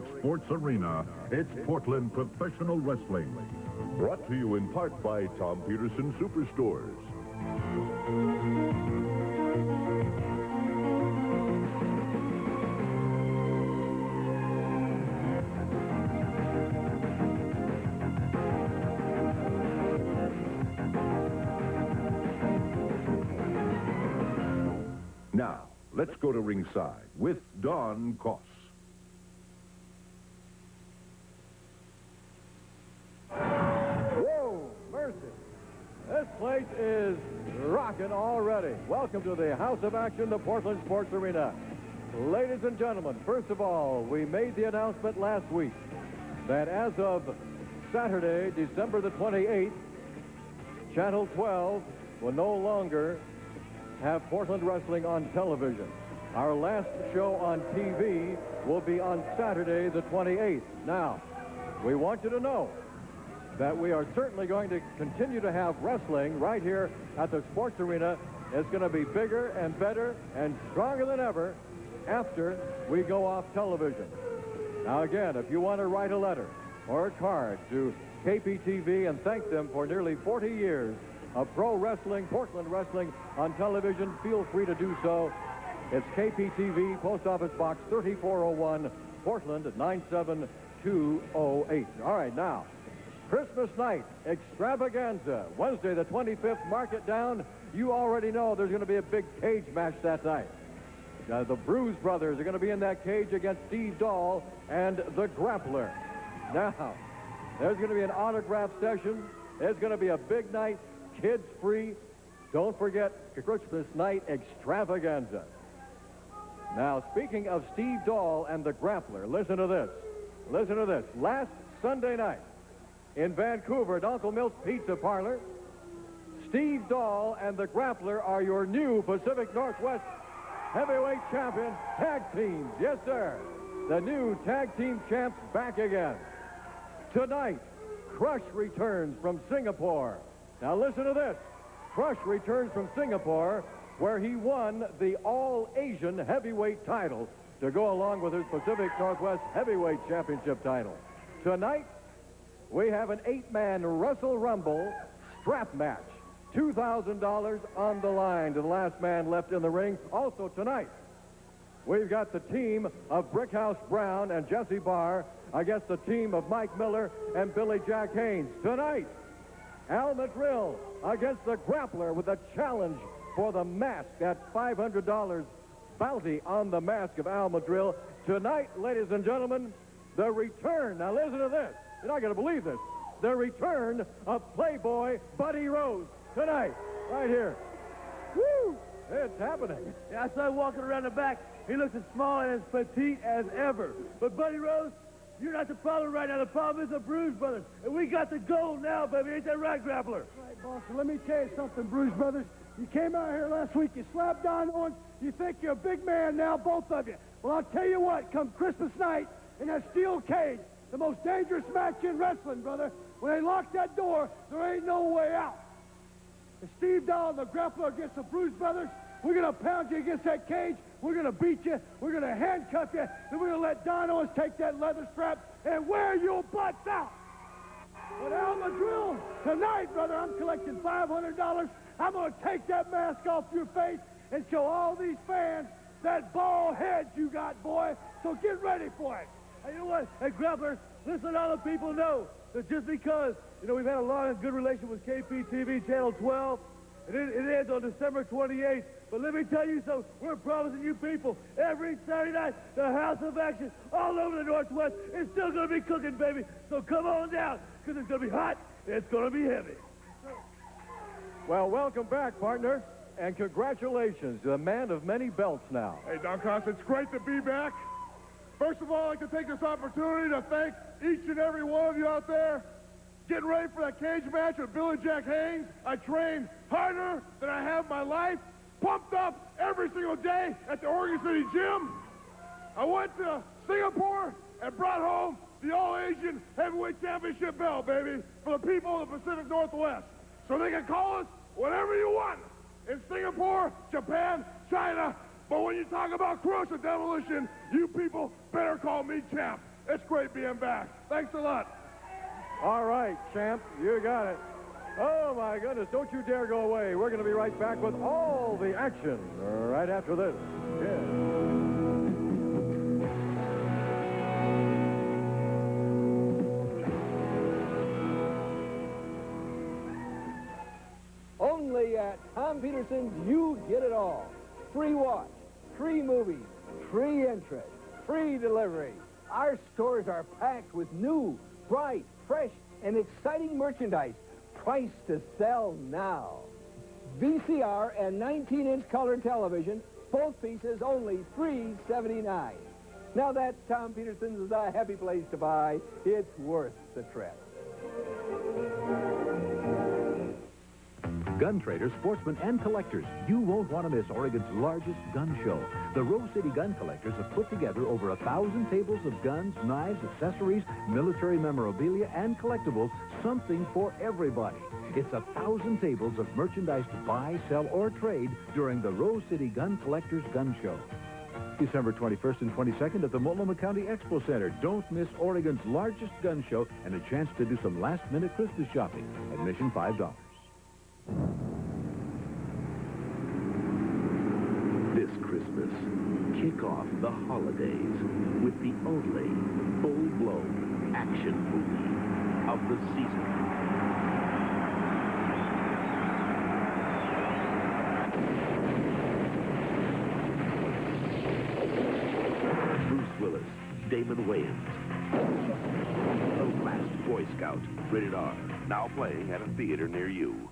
historic sports arena, it's Portland Professional Wrestling. Brought to you in part by Tom Peterson Superstores. Now, let's go to ringside with Don Koss. Whoa, mercy. This place is rocking already. Welcome to the House of Action, the Portland Sports Arena. Ladies and gentlemen, first of all, we made the announcement last week that as of Saturday, December the 28th, Channel 12 will no longer have Portland wrestling on television. Our last show on TV will be on Saturday the 28th. Now, we want you to know that we are certainly going to continue to have wrestling right here at the sports arena. It's going to be bigger and better and stronger than ever after we go off television. Now again, if you want to write a letter or a card to KPTV and thank them for nearly 40 years of pro wrestling, Portland wrestling on television, feel free to do so. It's KPTV, Post Office Box 3401, Portland 97208. All right, now, Christmas night extravaganza, Wednesday the 25th, mark it down. You already know there's going to be a big cage match that night. The Bruise Brothers are going to be in that cage against Steve Doll and the Grappler. Now, there's going to be an autograph session. It's going to be a big night. Kids free. Don't forget Christmas night extravaganza. Now, speaking of Steve Doll and the Grappler, listen to this. Listen to this. Last Sunday night in Vancouver at Uncle Milt's Pizza Parlor, Steve Doll and the Grappler are your new Pacific Northwest heavyweight champion tag teams. Yes, sir. The new tag team champs back again. Tonight, Crush returns from Singapore. Now listen to this. Crush returns from Singapore, where he won the All-Asian heavyweight title to go along with his Pacific Northwest heavyweight championship title. Tonight, we have an 8-man Wrestle Rumble strap match. $2,000 on the line to the last man left in the ring. Also tonight, we've got the team of Brickhouse Brown and Jesse Barr against the team of Mike Miller and Billy Jack Haynes. Tonight, Al Madril against the Grappler with a challenge for the mask, that $500 bounty on the mask of Al Madril. Tonight, ladies and gentlemen, the return. Now listen to this. You're not going to believe this. The return of Playboy Buddy Rose tonight, right here. Woo! It's happening. Yeah, I saw him walking around the back. He looks as small and as petite as ever. But Buddy Rose, you're not the problem right now. The problem is the Bruise Brothers. And we got the gold now, baby. Ain't that right, Grappler? Right, boss. So let me tell you something, Bruise Brothers. You came out here last week, you slapped Don Owens. You think you're a big man now, both of you. Well, I'll tell you what, come Christmas night in that steel cage, the most dangerous match in wrestling, brother. When they lock that door, there ain't no way out. And Steve Doll, the Grappler against the Bruise Brothers, we're going to pound you against that cage. We're going to beat you. We're going to handcuff you. Then we're going to let Don Owens take that leather strap and wear your butts out. But Al Madril, tonight, brother, I'm collecting $500. I'm going to take that mask off your face and show all these fans that bald head you got, boy. So get ready for it. Hey, you know what? Hey, Grappler, listen, all the people know that just because, you know, we've had a long and good relationship with KPTV Channel 12, and it ends on December 28th. But let me tell you something, we're promising you people every Saturday night, the House of Action all over the Northwest is still going to be cooking, baby. So come on down, because it's going to be hot and it's going to be heavy. Well, welcome back, partner, and congratulations, the man of many belts now. Hey, Don Koss, it's great to be back. First of all, I'd like to take this opportunity to thank each and every one of you out there getting ready for that cage match with Billy Jack Haynes. I trained harder than I have my life, pumped up every single day at the Oregon City Gym. I went to Singapore and brought home the All-Asian Heavyweight Championship belt, baby, for the people of the Pacific Northwest. So they can call us whatever you want in Singapore, Japan, China. But when you talk about crush and demolition, you people better call me champ. It's great being back. Thanks a lot. All right, champ, you got it. Oh, my goodness, don't you dare go away. We're going to be right back with all the action right after this. Only at Tom Peterson's, you get it all. Free watch, free movies, free interest, free delivery. Our stores are packed with new, bright, fresh, and exciting merchandise. Price to sell now. VCR and 19-inch color television, both pieces only $3.79. Now that Tom Peterson's is a happy place to buy. It's worth the trip. Gun traders, sportsmen, and collectors, you won't want to miss Oregon's largest gun show. The Rose City Gun Collectors have put together over 1,000 tables of guns, knives, accessories, military memorabilia, and collectibles, something for everybody. It's 1,000 tables of merchandise to buy, sell, or trade during the Rose City Gun Collectors Gun Show. December 21st and 22nd at the Multnomah County Expo Center. Don't miss Oregon's largest gun show and a chance to do some last-minute Christmas shopping. Admission $5. This Christmas, kick off the holidays with the only full-blown action movie of the season. Bruce Willis, Damon Wayans. The Last Boy Scout, rated R. Now playing at a theater near you.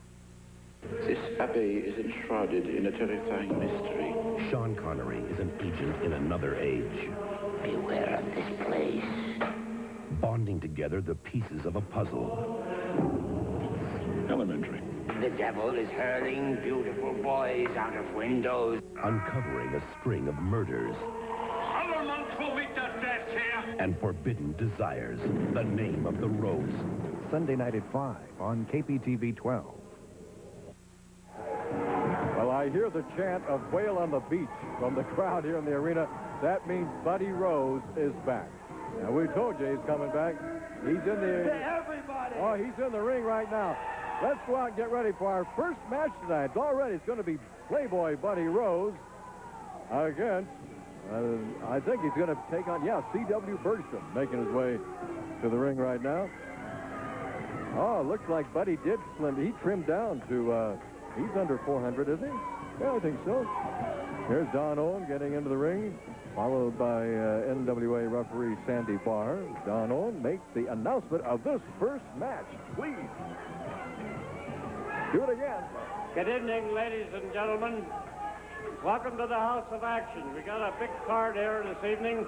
This abbey is enshrouded in a terrifying mystery. Sean Connery is an agent in another age. Beware of this place. Bonding together the pieces of a puzzle. Elementary. The devil is hurling beautiful boys out of windows. Uncovering a string of murders. Other monks will meet their deaths here. And forbidden desires. The Name of the Rose. Sunday night at 5 on KPTV 12. Well, I hear the chant of Whale on the Beach from the crowd here in the arena. That means Buddy Rose is back. Now, we told you he's coming back. He's in the... Everybody! Oh, he's in the ring right now. Let's go out and get ready for our first match tonight. Already, it's going to be Playboy Buddy Rose against... I think he's going to take on, C.W. Bergstrom, making his way to the ring right now. Oh, looks like Buddy did slim. He trimmed down to... he's under 400, isn't he? Yeah, I think so. Here's Don Owen getting into the ring, followed by NWA referee Sandy Barr. Don Owen makes the announcement of this first match. Please. Do it again. Good evening, ladies and gentlemen. Welcome to the House of Action. We got a big card here this evening,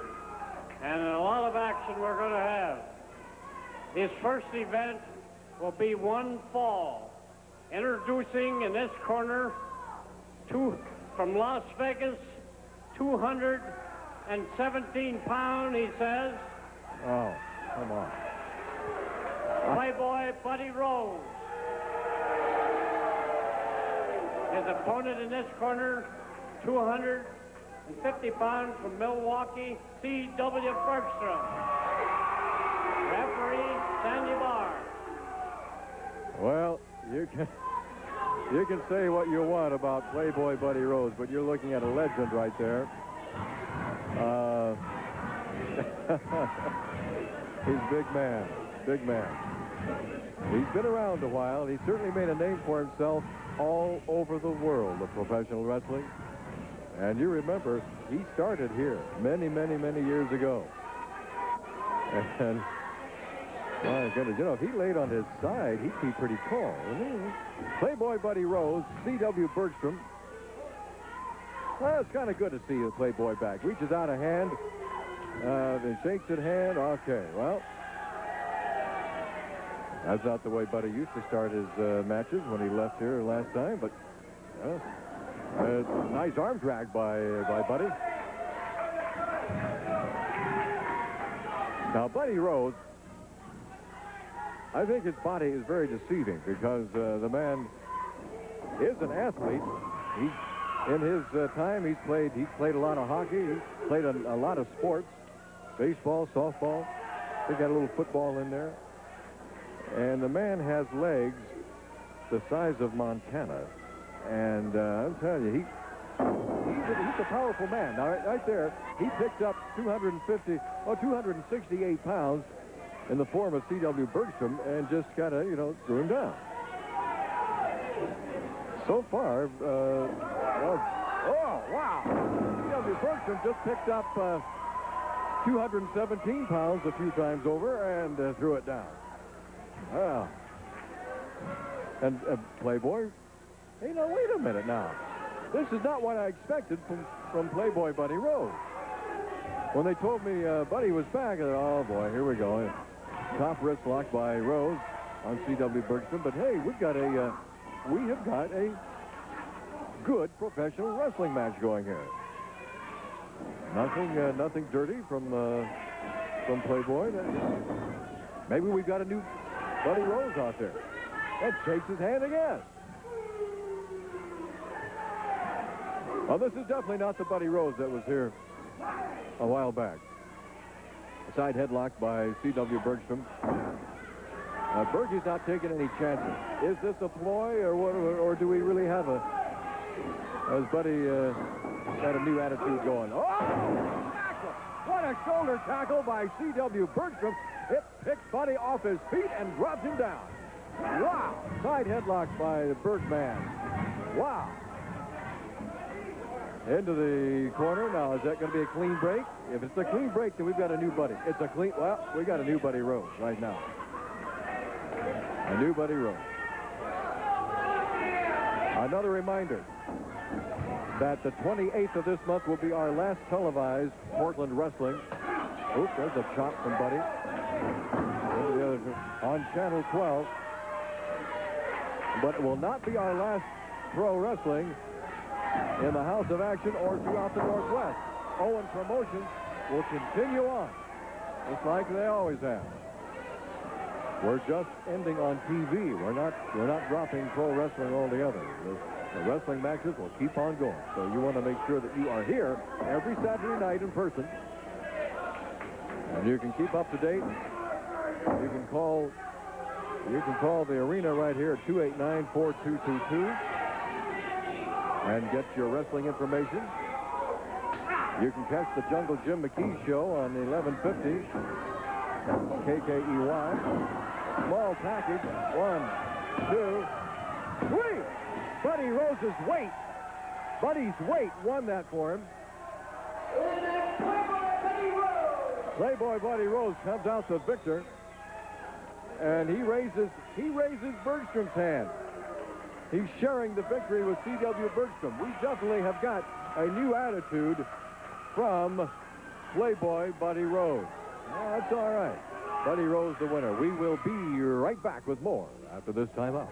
and a lot of action we're going to have. His first event will be one fall. Introducing in this corner, from Las Vegas, 217 pound, he says. Oh, come on. Playboy Buddy Rose. His opponent in this corner, 250 pounds from Milwaukee, C.W. Bergstrom. Referee Sandy Barr. Well, you can say what you want about Playboy Buddy Rose, but you're looking at a legend right there. He's big man, big man. He's been around a while. He certainly made a name for himself all over the world of professional wrestling. And you remember, he started here many, many, many years ago. And my goodness, you know, if he laid on his side, he'd be pretty tall, wouldn't he? Playboy Buddy Rose, C.W. Bergstrom. Well, it's kind of good to see the Playboy back. Reaches out a hand, then shakes his hand. Okay, well, that's not the way Buddy used to start his matches when he left here last time, but nice arm drag by Buddy. Now, Buddy Rose, I think his body is very deceiving because the man is an athlete. In his time, he's played a lot of hockey. He's played a lot of sports, baseball, softball. They got a little football in there. And the man has legs the size of Montana. And I'm telling you, he's a powerful man. Now, right there, he picked up 268 pounds in the form of C.W. Bergstrom and just kind of, threw him down. So far, oh, wow. C.W. Bergstrom just picked up 217 pounds a few times over and threw it down. Wow. And Playboy, hey, now, wait a minute now. This is not what I expected from Playboy Buddy Rose. When they told me Buddy was back, I thought, oh, boy, here we go. Top wrist lock by Rose on C.W. Bergstrom. But, hey, we have got a good professional wrestling match going here. Nothing dirty from Playboy. Maybe we've got a new Buddy Rose out there. And shakes his hand again. Well, this is definitely not the Buddy Rose that was here a while back. A side headlock by C.W. Bergstrom. Bergie's not taking any chances. Is this a ploy, or do we really have has Buddy got a new attitude going? Oh, tackle! What a shoulder tackle by C.W. Bergstrom. It picks Buddy off his feet and drops him down. Wow! Side headlock by the Bergman. Wow! Into the corner. Now, is that going to be a clean break? If it's a clean break, then we've got a new Buddy. Well, we got a new Buddy Rose right now. A new Buddy Rose. Another reminder that the 28th of this month will be our last televised Portland Wrestling. Oops, there's a chop from Buddy. On Channel 12. But it will not be our last pro wrestling in the House of Action or throughout the Northwest. Owen Promotions will continue on, just like they always have. We're just ending on TV. We're not dropping pro wrestling altogether. The wrestling matches will keep on going. So you want to make sure that you are here every Saturday night in person. And you can keep up to date. You can call the arena right here at 289-4222 and get your wrestling information. You can catch the Jungle Jim McKee show on 1150 KKEY. Small package. 1, 2, 3. Buddy Rose's weight. Buddy's weight won that for him. Playboy Buddy Rose comes out the victor. And he raises Bergstrom's hand. He's sharing the victory with C.W. Bergstrom. We definitely have got a new attitude from Playboy Buddy Rose. Well, that's all right. Buddy Rose the winner. We will be right back with more after this timeout.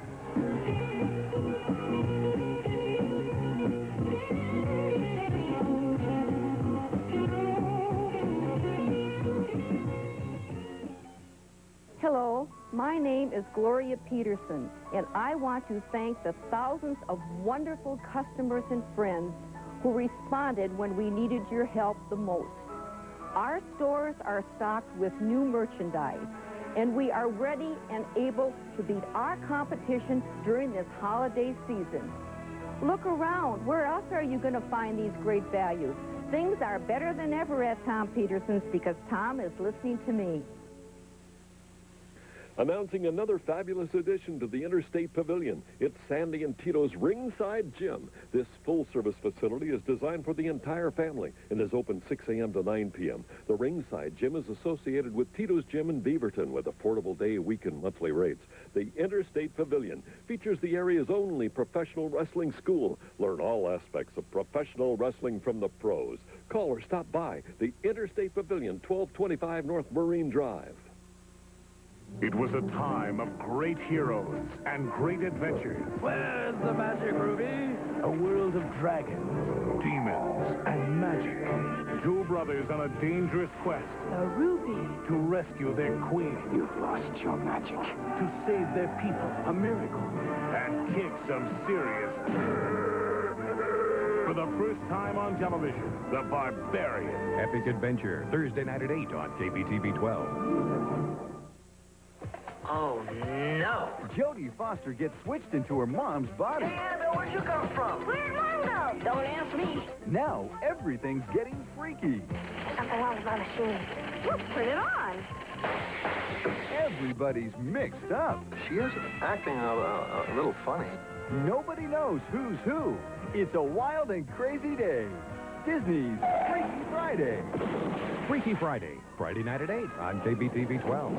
Hello, my name is Gloria Peterson, and I want to thank the thousands of wonderful customers and friends who responded when we needed your help the most. Our stores are stocked with new merchandise, and we are ready and able to beat our competition during this holiday season. Look around. Where else are you going to find these great values? Things are better than ever at Tom Peterson's because Tom is listening to me. Announcing another fabulous addition to the Interstate Pavilion. It's Sandy and Tito's Ringside Gym. This full-service facility is designed for the entire family and is open 6 a.m. to 9 p.m. The Ringside Gym is associated with Tito's Gym in Beaverton with affordable day, week, and monthly rates. The Interstate Pavilion features the area's only professional wrestling school. Learn all aspects of professional wrestling from the pros. Call or stop by the Interstate Pavilion, 1225 North Marine Drive. It was a time of great heroes and great adventures. Where's the magic ruby? A world of dragons, Demons and magic. Two brothers on a dangerous quest. a ruby. To rescue their queen. You've lost your magic. To save their people, a miracle. And kick some serious for the first time on television, The Barbarian. Epic Adventure, Thursday night at 8 on KPTV 12. Oh, no. Jodie Foster gets switched into her mom's body. Hey, Annabelle, where'd you come from? Where's Rambo? Don't ask me. Now everything's getting freaky. Something wrong with my machine. Look, turn it on. Everybody's mixed up. She is acting a little funny. Nobody knows who's who. It's a wild and crazy day. Disney's Freaky Friday. Freaky Friday, Friday night at 8 on KPTV 12.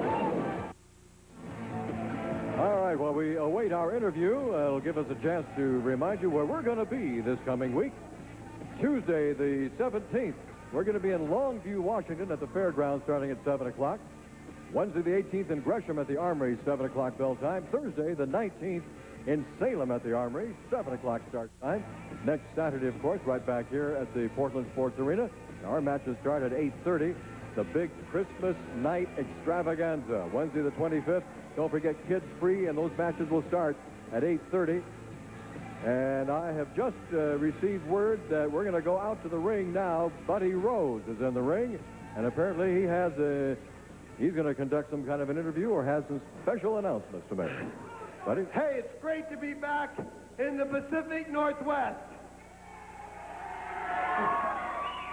All right, while we await our interview, it'll give us a chance to remind you where we're going to be this coming week. Tuesday, the 17th, we're going to be in Longview, Washington at the fairgrounds starting at 7 o'clock. Wednesday, the 18th in Gresham at the Armory, 7 o'clock bell time. Thursday, the 19th in Salem at the Armory, 7 o'clock start time. Next Saturday, of course, right back here at the Portland Sports Arena. Our matches start at 8:30. The big Christmas night extravaganza, Wednesday the 25th. Don't forget kids free, and those matches will start at 8:30. And I have just received word that we're going to go out to the ring now. Buddy Rose is in the ring, and apparently he's going to conduct some kind of an interview or has some special announcements to make. Buddy? Hey, it's great to be back in the Pacific Northwest.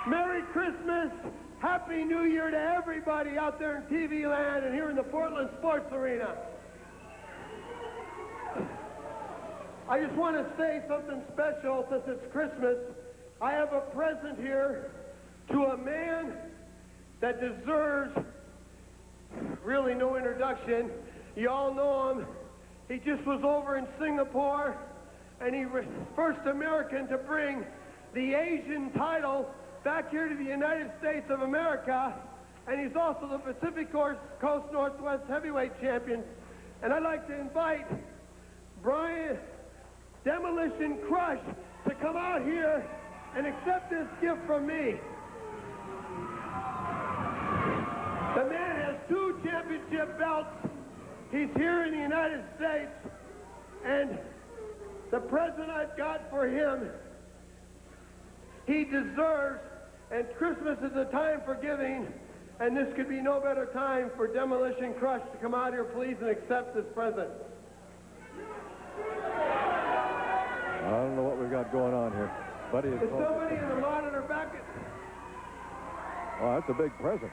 Merry Christmas. Happy New Year to everybody out there in TV land and here in the Portland Sports Arena. I just want to say something special since it's Christmas. I have a present here to a man that deserves really no introduction. You all know him. He just was over in Singapore, and he was first American to bring the Asian title back here to the United States of America, and he's also the Pacific Coast Northwest Heavyweight Champion. And I'd like to invite Brian Demolition Crush to come out here and accept this gift from me. The man has 2 championship belts. He's here in the United States, and the present I've got for him, he deserves. And Christmas is a time for giving, and this could be no better time for Demolition Crush to come out here, please, and accept this present. I don't know what we've got going on here. Buddy is somebody in the monitor back at... Oh, that's a big present.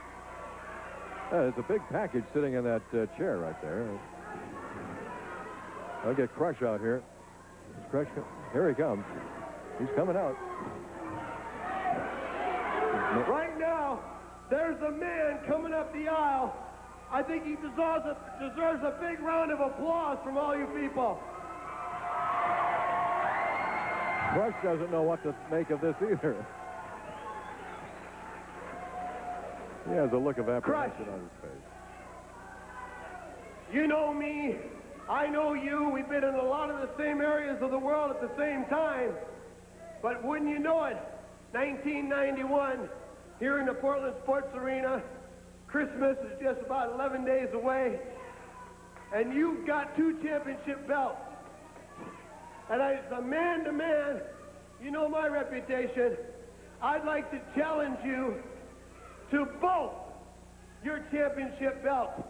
It's a big package sitting in that chair right there. I'll get Crush out here. Crush, here he comes. He's coming out. Right now, there's a man coming up the aisle. I think he deserves a big round of applause from all you people. Crush doesn't know what to make of this either. He has a look of apprehension on his face. You know me. I know you. We've been in a lot of the same areas of the world at the same time. But wouldn't you know it, 1991, here in the Portland Sports Arena, Christmas is just about 11 days away, and you've got 2 championship belts. And it's a man-to-man. You know my reputation. I'd like to challenge you to both your championship belts.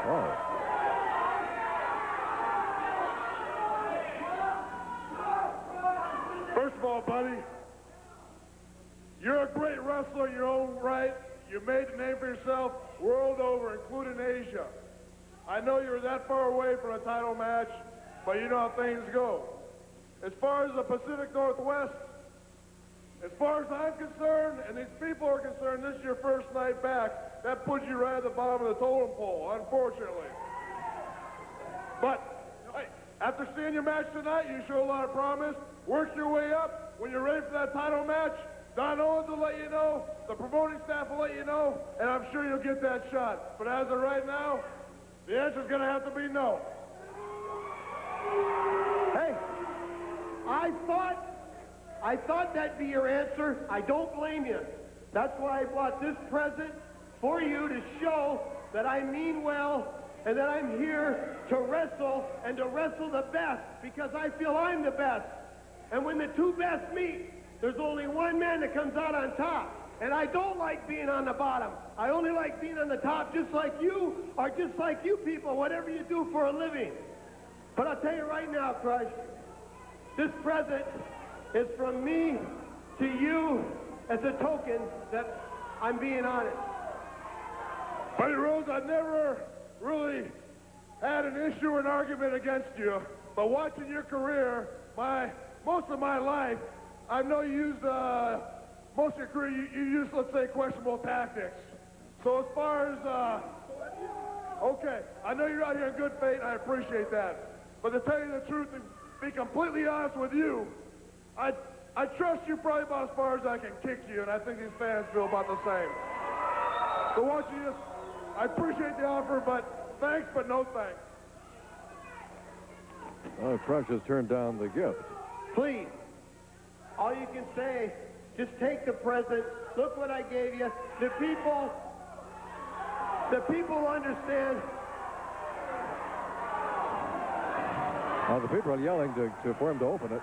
Oh. First of all, buddy, you're a great wrestler in your own right. You made a name for yourself world over, including Asia. I know you're that far away from a title match, but you know how things go. As far as the Pacific Northwest, as far as I'm concerned, and these people are concerned, this is your first night back. That puts you right at the bottom of the totem pole, unfortunately. But hey, after seeing your match tonight, you show a lot of promise. Work your way up. When you're ready for that title match, Don Owens will let you know, the promoting staff will let you know, and I'm sure you'll get that shot. But as of right now, the answer's going to have to be no. Hey, I thought that'd be your answer. I don't blame you. That's why I bought this present for you to show that I mean well and that I'm here to wrestle and to wrestle the best because I feel I'm the best. And when the two best meet, there's only one man that comes out on top. And I don't like being on the bottom. I only like being on the top just like you, or just like you people, whatever you do for a living. But I'll tell you right now, Crush, this present is from me to you as a token that I'm being honest. Buddy Rose, I never really had an issue or an argument against you, but watching your career, most of my life, I know you used, most of your career, you used, let's say, questionable tactics. So as far as, okay, I know you're out here in good faith, and I appreciate that. But to tell you the truth and be completely honest with you, I trust you probably about as far as I can kick you, and I think these fans feel about the same. So watching you, I appreciate the offer, but thanks, but no thanks. Oh, Crush has turned down the gift. Please, all you can say, just take the present. Look what I gave you. The people understand. The people are yelling for him to open it.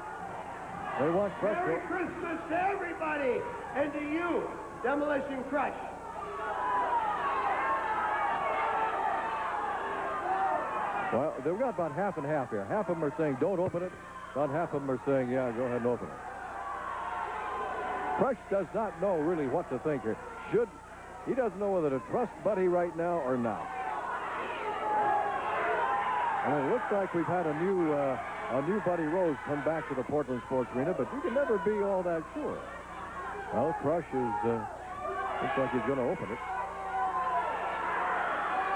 They want Crush. Merry Christmas to everybody, and to you, Demolition Crush. Well, they've got about half and half here. Half of them are saying, don't open it. About half of them are saying, yeah, go ahead and open it. Crush does not know really what to think here. He doesn't know whether to trust Buddy right now or not. And it looks like we've had a new Buddy Rose come back to the Portland Sports Arena, but you can never be all that sure. Well, Crush looks like he's going to open it.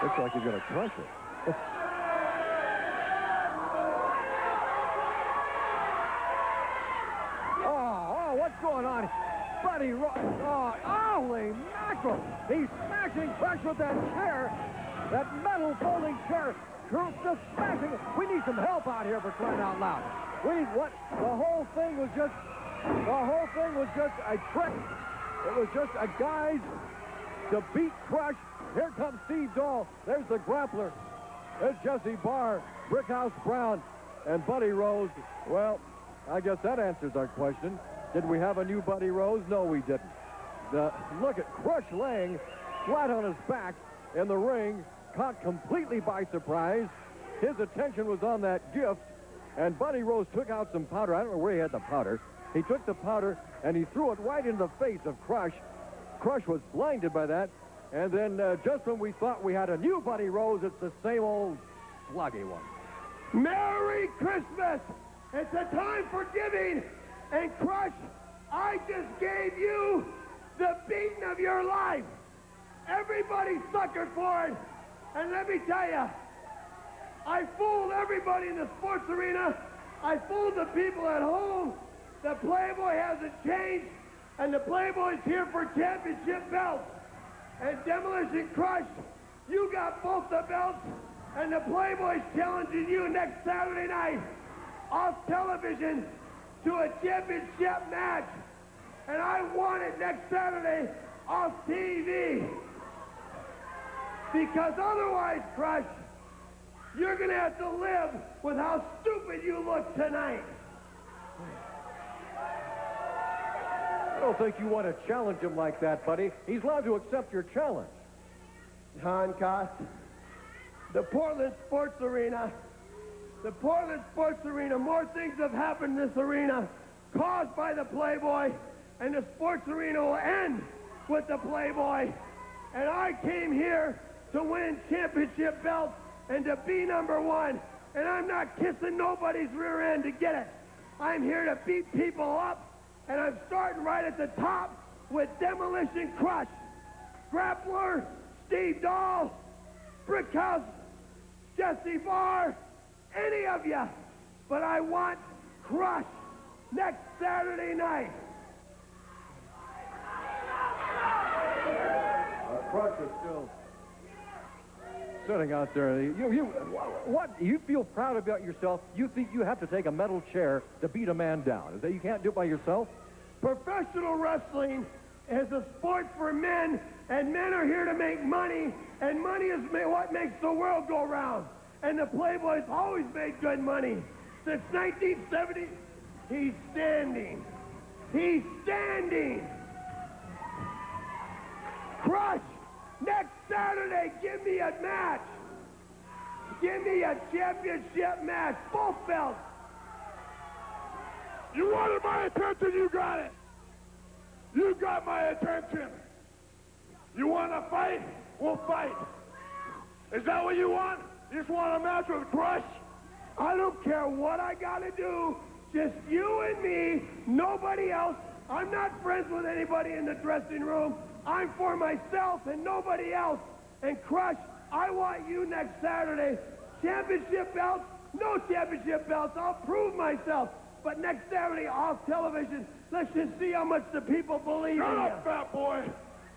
Looks like he's going to crush it. What's going on? Buddy Rose. Oh, holy mackerel. He's smashing Crush with that chair. That metal folding chair. Just smashing it. We need some help out here for crying out loud. We need what? The whole thing was just a trick. It was just a guise to beat Crush. Here comes Steve Doll. There's the Grappler. There's Jesse Barr, Brickhouse Brown, and Buddy Rose. Well, I guess that answers our question. Did we have a new Buddy Rose? No, we didn't. Look at Crush laying flat on his back in the ring, caught completely by surprise. His attention was on that gift, and Buddy Rose took out some powder. I don't know where he had the powder. He took the powder, and he threw it right in the face of Crush. Crush was blinded by that, and then just when we thought we had a new Buddy Rose, it's the same old sluggy one. Merry Christmas! It's a time for giving. And Crush, I just gave you the beating of your life. Everybody suckered for it. And let me tell you, I fooled everybody in the sports arena. I fooled the people at home. The Playboy hasn't changed, and the Playboy's here for championship belts. And Demolition Crush, you got both the belts, and the Playboy's challenging you next Saturday night off television to a championship match, and I want it next Saturday off TV. Because otherwise, Crush, you're going to have to live with how stupid you look tonight. I don't think you want to challenge him like that, Buddy. He's allowed to accept your challenge. John Cost, the Portland Sports Arena, more things have happened in this arena caused by the Playboy, and the sports arena will end with the Playboy. And I came here to win championship belts and to be #1, and I'm not kissing nobody's rear end to get it. I'm here to beat people up, and I'm starting right at the top with Demolition Crush, Grappler, Steve Doll, Brickhouse, Jesse Barr, any of you, but I want Crush next Saturday night. Crush is still sitting out there. You feel proud about yourself? You think you have to take a metal chair to beat a man down? You can't do it by yourself? Professional wrestling is a sport for men, and men are here to make money, and money is what makes the world go round. And the Playboy's always made good money. Since 1970, he's standing. He's standing. Crush, next Saturday, give me a match. Give me a championship match, both belts. You wanted my attention, you got it. You got my attention. You want to fight? We'll fight. Is that what you want? You just want a match with Crush? I don't care what I got to do. Just you and me, nobody else. I'm not friends with anybody in the dressing room. I'm for myself and nobody else. And Crush, I want you next Saturday. Championship belts? No championship belts. I'll prove myself. But next Saturday off television, let's just see how much the people believe in you. Shut up, fat boy.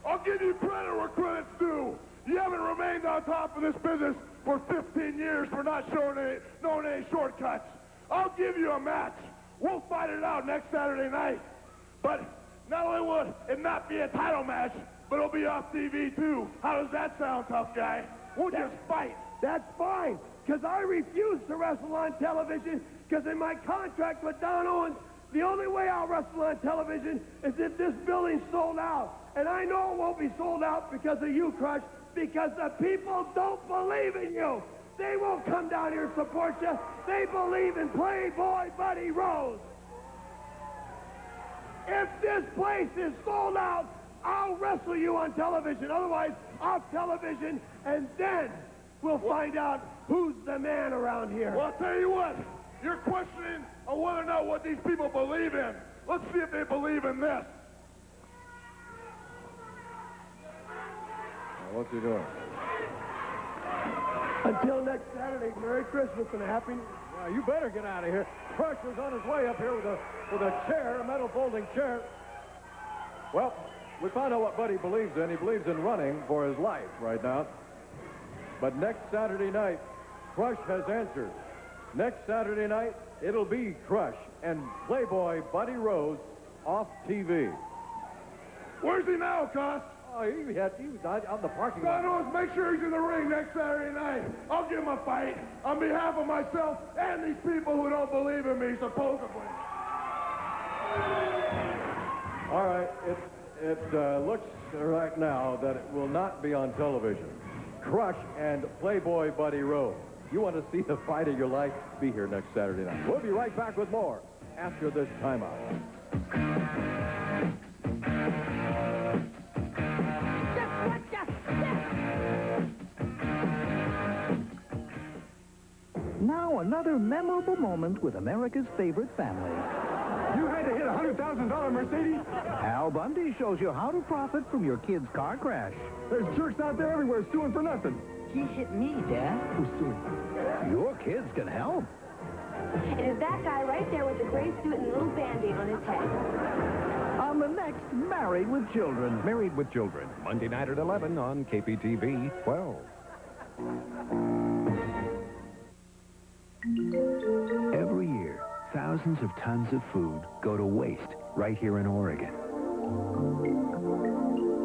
I'll give you credit where credit's due. You haven't remained on top of this business for 15 years for not knowing any shortcuts. I'll give you a match. We'll fight it out next Saturday night. But not only will it not be a title match, but it'll be off TV too. How does that sound, tough guy? We'll just fight. That's fine, because I refuse to wrestle on television, because in my contract with Don Owens, the only way I'll wrestle on television is if this building's sold out. And I know it won't be sold out because of you, Crush, because the people don't believe in you. They won't come down here and support you. They believe in Playboy Buddy Rose. If this place is sold out, I'll wrestle you on television. Otherwise, off television, and then we'll find out who's the man around here. Well, I'll tell you what. You're questioning on whether or not what these people believe in. Let's see if they believe in this. What's he doing? Until next Saturday, Merry Christmas and a Happy New Year. Yeah, you better get out of here. Crush was on his way up here with a chair, a metal folding chair. Well, we found out what Buddy believes in. He believes in running for his life right now. But next Saturday night, Crush has answered. Next Saturday night, it'll be Crush and Playboy Buddy Rose off TV. Where's he now, Cos? Oh, he was out in the parking God lot. knows, make sure he's in the ring next Saturday night. I'll give him a fight on behalf of myself and these people who don't believe in me, supposedly. All right, it looks right now that it will not be on television. Crush and Playboy Buddy Rose. You want to see the fight of your life? Be here next Saturday night. We'll be right back with more after this timeout. Now another memorable moment with America's favorite family. You had to hit a $100,000 Mercedes? Al Bundy shows you how to profit from your kid's car crash. There's jerks out there everywhere suing for nothing. He hit me, Dad. Who's suing? Your kids can help. It is that guy right there with the gray suit and the little Band-Aid on his head. On the next Married with Children. Married with Children, Monday night at 11 on KPTV 12. Every year, thousands of tons of food go to waste right here in Oregon.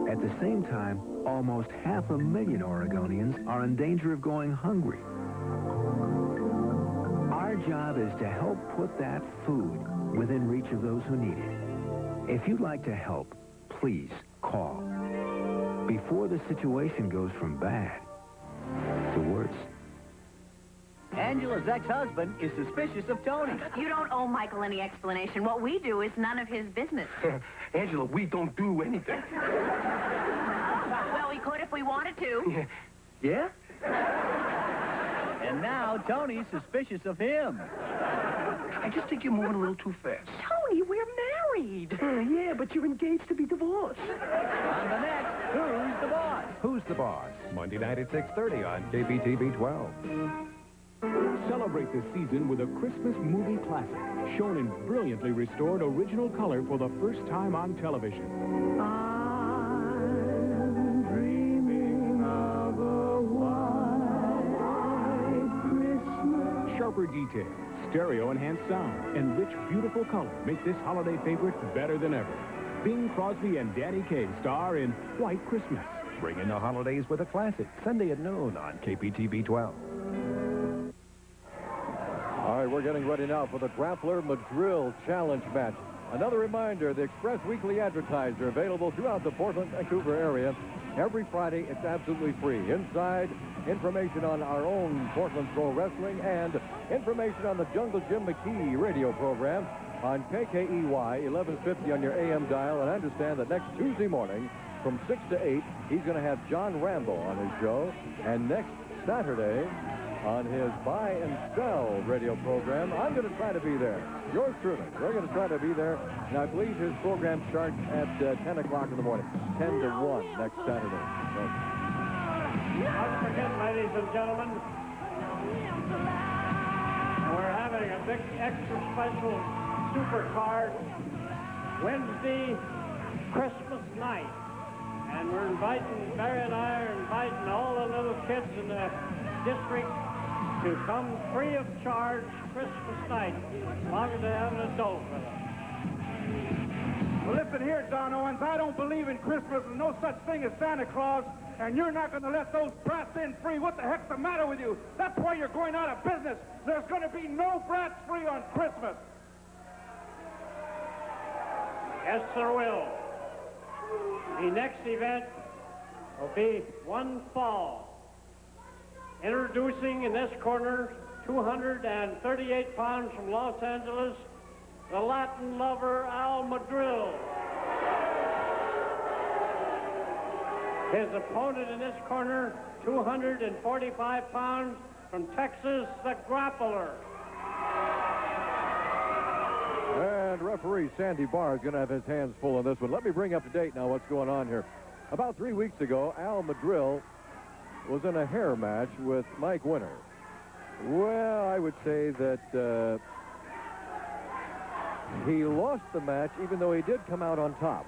At the same time, almost 500,000 Oregonians are in danger of going hungry. Our job is to help put that food within reach of those who need it. If you'd like to help, please call before the situation goes from bad to worse. Angela's ex-husband is suspicious of Tony. You don't owe Michael any explanation. What we do is none of his business. Angela, we don't do anything. Well, we could if we wanted to. Yeah? And now Tony's suspicious of him. I just think you're moving a little too fast. Tony, we're married. Yeah, but you're engaged to be divorced. On the next, Who's the Boss? Who's the Boss? Monday night at 6:30 on KPTV 12. Celebrate this season with a Christmas movie classic, shown in brilliantly restored original color for the first time on television. I'm dreaming of a white Christmas. Sharper detail, stereo-enhanced sound, and rich, beautiful color make this holiday favorite better than ever. Bing Crosby and Danny Kaye star in White Christmas. Bring in the holidays with a classic, Sunday at noon on KPTV 12. All right, we're getting ready now for the Grappler Madril Challenge match. Another reminder, the Express Weekly Advertiser available throughout the Portland, Vancouver area. Every Friday, it's absolutely free. Inside, information on our own Portland Pro Wrestling and information on the Jungle Jim McKee radio program on KKEY 1150 on your AM dial. And I understand that next Tuesday morning from 6 to 8, he's going to have John Rambo on his show. And next Saturday on his Buy and Sell radio program, I'm going to try to be there. Yours truly. We're going to try to be there. And I believe his program starts at 10 o'clock in the morning, 10 to 1 next Saturday. So. Don't forget, ladies and gentlemen, we're having a big extra special super card Wednesday, Christmas night. And we're inviting, Barry and I are inviting all the little kids in the district to come free of charge Christmas night, as long as they have an adult with them. Well, listen here, Don Owens. I don't believe in Christmas and no such thing as Santa Claus, and you're not going to let those brats in free. What the heck's the matter with you? That's why you're going out of business. There's going to be no brats free on Christmas. Yes, there will. The next event will be one fall. Introducing in this corner, 238 pounds from Los Angeles, the Latin lover Al Madril. His opponent in this corner, 245 pounds from Texas, the Grappler. And referee Sandy Barr is going to have his hands full on this one. Let me bring up to date now what's going on here. About 3 weeks ago, Al Madril was in a hair match with Mike Winter. Well, I would say that he lost the match, even though he did come out on top.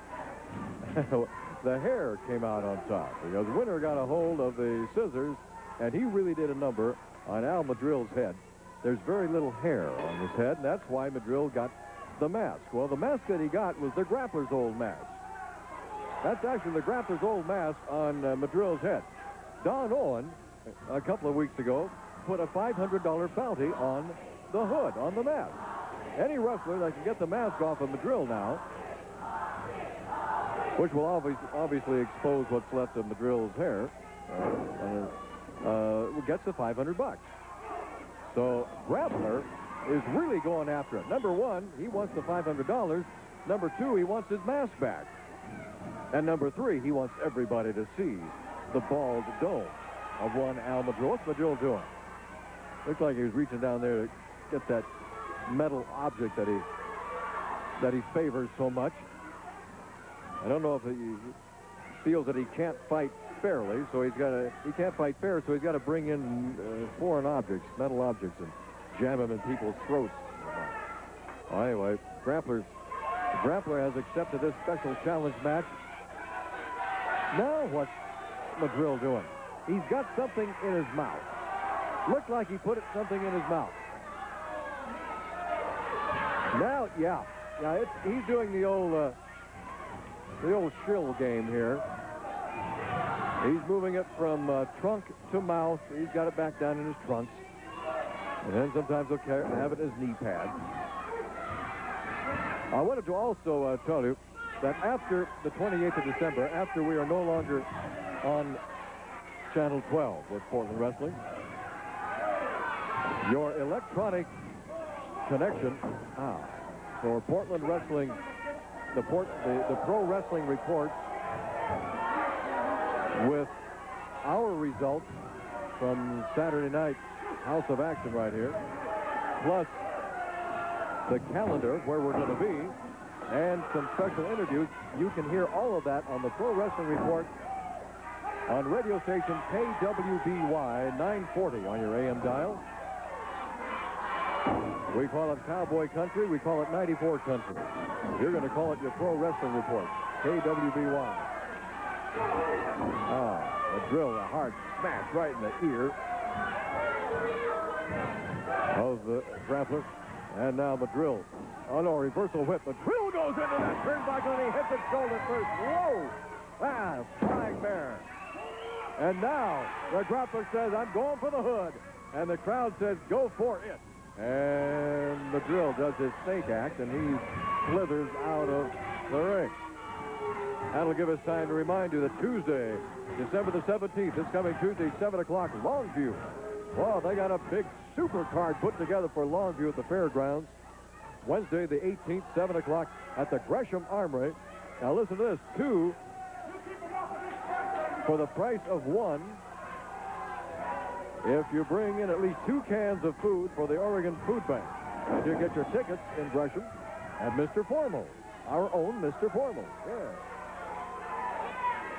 The hair came out on top because Winter got a hold of the scissors, and he really did a number on Al Madril's head. There's very little hair on his head, and that's why Madril got the mask. Well, the mask that he got was the Grappler's old mask. That's actually the Grappler's old mask on Madril's head. Don Owen, a couple of weeks ago, put a $500 bounty on the hood, on the mask. Any wrestler that can get the mask off of Madril now, which will obviously expose what's left of Madril's hair, gets the $500. So Grappler is really going after it. Number one, he wants the $500. Number two, he wants his mask back. And number three, he wants everybody to see the bald dome of one Al Madril. What's Madril doing? Looks like he was reaching down there to get that metal object that he favors so much. I don't know if he feels that he can't fight fairly, so he can't fight fair, so he's got to bring in foreign objects, metal objects, and jam them in people's throats. Well, anyway, the Grappler has accepted this special challenge match. Now what's Madril doing? He's got something in his mouth. Looked like he put something in his mouth. Now, he's doing the old shill game here. He's moving it from trunk to mouth. He's got it back down in his trunks. And then sometimes he'll have it in his knee pad. I wanted to also tell you that after the 28th of December, after we are no longer on Channel 12 with Portland Wrestling, your electronic connection for Portland Wrestling, the Pro Wrestling Report with our results from Saturday night House of Action right here, plus the calendar where we're going to be, and some special interviews. You can hear all of that on the Pro Wrestling Report on radio station KWBY 940 on your AM dial. We call it Cowboy Country. We call it 94 Country. You're going to call it your Pro Wrestling Report, KWBY. Madril, a hard smash right in the ear of the Grappler. And now Madril. Oh, no, reversal whip. Madril goes into that turnbuckle, and he hits it shoulder first. Whoa! Ah, flying mare. And now the grappler says, I'm going for the hood. And the crowd says, go for it. And Madril does his snake act, and he slithers out of the ring. That'll give us time to remind you that Tuesday, December the 17th, this coming Tuesday, 7 o'clock, Longview. Well, they got a big super card put together for Longview at the fairgrounds. Wednesday, the 18th, 7 o'clock at the Gresham Armory. Now listen to this, 2 for the price of 1 if you bring in at least 2 cans of food for the Oregon Food Bank. And you get your tickets in Gresham at Mr. Formal, our own Mr. Formal. Yeah.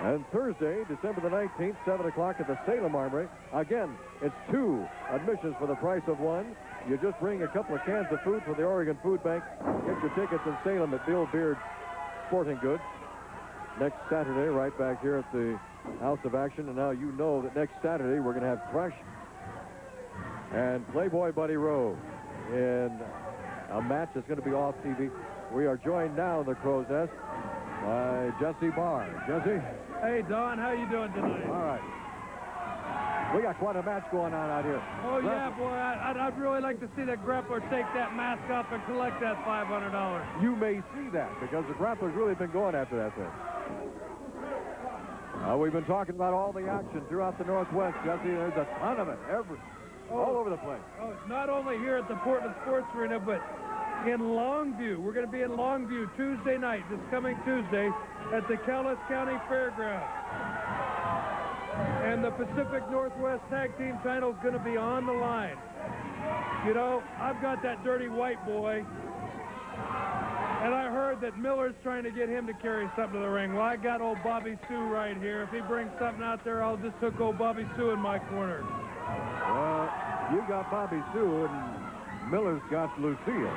And Thursday, December the 19th, 7 o'clock at the Salem Armory. Again, it's 2 admissions for the price of 1. You just bring a couple of cans of food for the Oregon Food Bank. Get your tickets in Salem at Bill Beard Sporting Goods. Next Saturday, right back here at the House of Action. And now you know that next Saturday we're going to have Crush and Playboy Buddy Rowe in a match that's going to be off TV. We are joined now in the Crow's Nest by Jesse Barr. Jesse? Hey, Don, how you doing tonight? All right. We got quite a match going on out here. Oh, yeah, boy, I'd really like to see that grappler take that mask off and collect that $500. You may see that because the grappler's really been going after that thing. We've been talking about all the action throughout the Northwest, Jesse. There's a ton of it, all over the place. Oh, it's not only here at the Portland Sports Arena, but in Longview. We're going to be in Longview Tuesday night, this coming Tuesday, at the Cowlitz County Fairgrounds. And the Pacific Northwest Tag Team title is going to be on the line. You know, I've got that dirty white boy, and I heard that Miller's trying to get him to carry something to the ring. Well, I got old Bobby Sue right here. If he brings something out there, I'll just hook old Bobby Sue in my corner. Well, you got Bobby Sue, and Miller's got Lucille.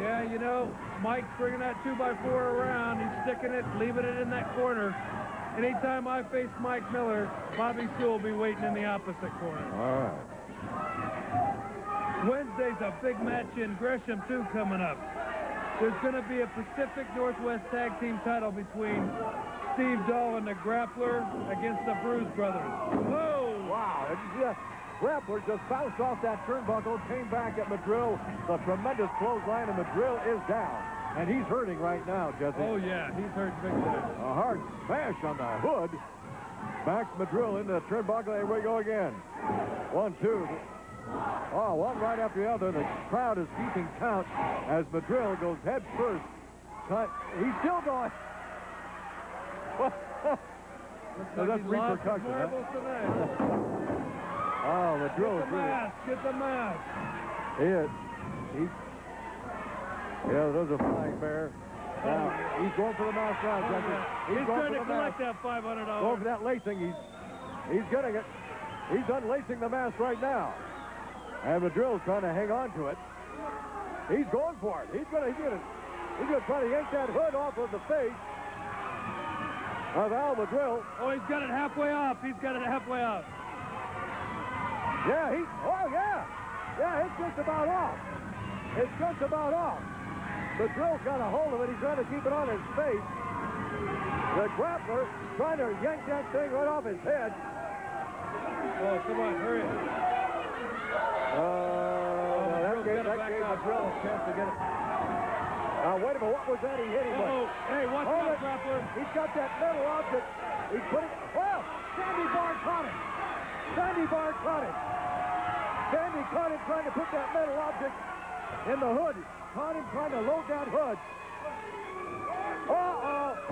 Yeah, you know, Mike's bringing that 2x4 around. He's sticking it, leaving it in that corner. Anytime I face Mike Miller, Bobby Sue will be waiting in the opposite corner. All right. Wednesday's a big match in Gresham, too, coming up. There's going to be a Pacific Northwest Tag Team title between Steve Doll and the Grappler against the Bruise Brothers. Whoa! Wow. Grappler just bounced off that turnbuckle, came back at Madril. The tremendous clothesline, and Madril is down. And he's hurting right now, Jesse. Oh, yeah. He's hurt big time. A hard smash on the hood. Backs Madril into the turnbuckle. Here we go again. 1, 2. Oh, one right after the other. The crowd is keeping count as Madril goes head first. He's still going. Looks like he's lost his repercussion, marbles tonight. Oh, Madril is really... Get the mask. Yeah, there's a flying bear. Now, he's going for the mask now, Jesse. He's trying to collect that $500. Going for that lacing. He's getting it. He's unlacing the mask right now. And Madril's trying to hang on to it. He's going for it. He's gonna try to yank that hood off of the face of Al Madril. Oh, he's got it halfway off. Yeah, yeah, it's just about off. Madril's got a hold of it. He's trying to keep it on his face. The grappler trying to yank that thing right off his head. Oh, come on, hurry. That gave Madril a chance to get it. Wait a minute, what was that he hit him with? Hey, watch out, grappler. He's got that metal object. He's putting it. Well, Sandy Barr caught him. Sandy caught him trying to put that metal object in the hood. Caught him trying to load that hood.